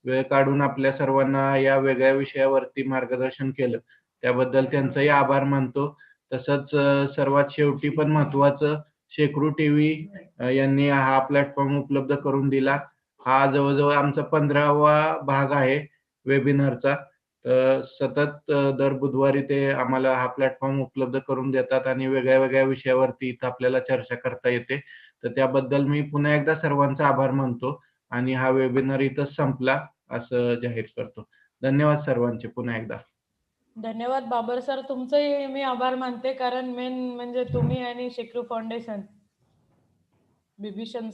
वेळ काढून आपल्या सर्वांना या वेगळ्या विषयावरती मार्गदर्शन केलं, त्याबद्दल त्यांचाही आभार मानतो. तसंच सर्वात शेवटी पण महत्वाचं, शेकरू टीव्ही यांनी हा प्लॅटफॉर्म उपलब्ध करून दिला. हा जवळजवळ आमचा 15वा भाग आहे वेबिनारचा. सतत दर बुधवारी ते आम्हाला हा प्लॅटफॉर्म उपलब्ध करून देतात आणि वेगळ्या विषयावरती इथं आपल्याला चर्चा करता येते. तर त्याबद्दल मी पुन्हा एकदा सर्वांचा आभार मानतो आणि हा वेबिनार इथंच संपला असं जाहीर करतो. धन्यवाद सर्वांचे पुन्हा एकदा. धन्यवाद बाबर सर, तुमचंही मी आभार मानते, कारण मेन म्हणजे तुम्ही आणि शेकरू फाउंडेशन, विभीषण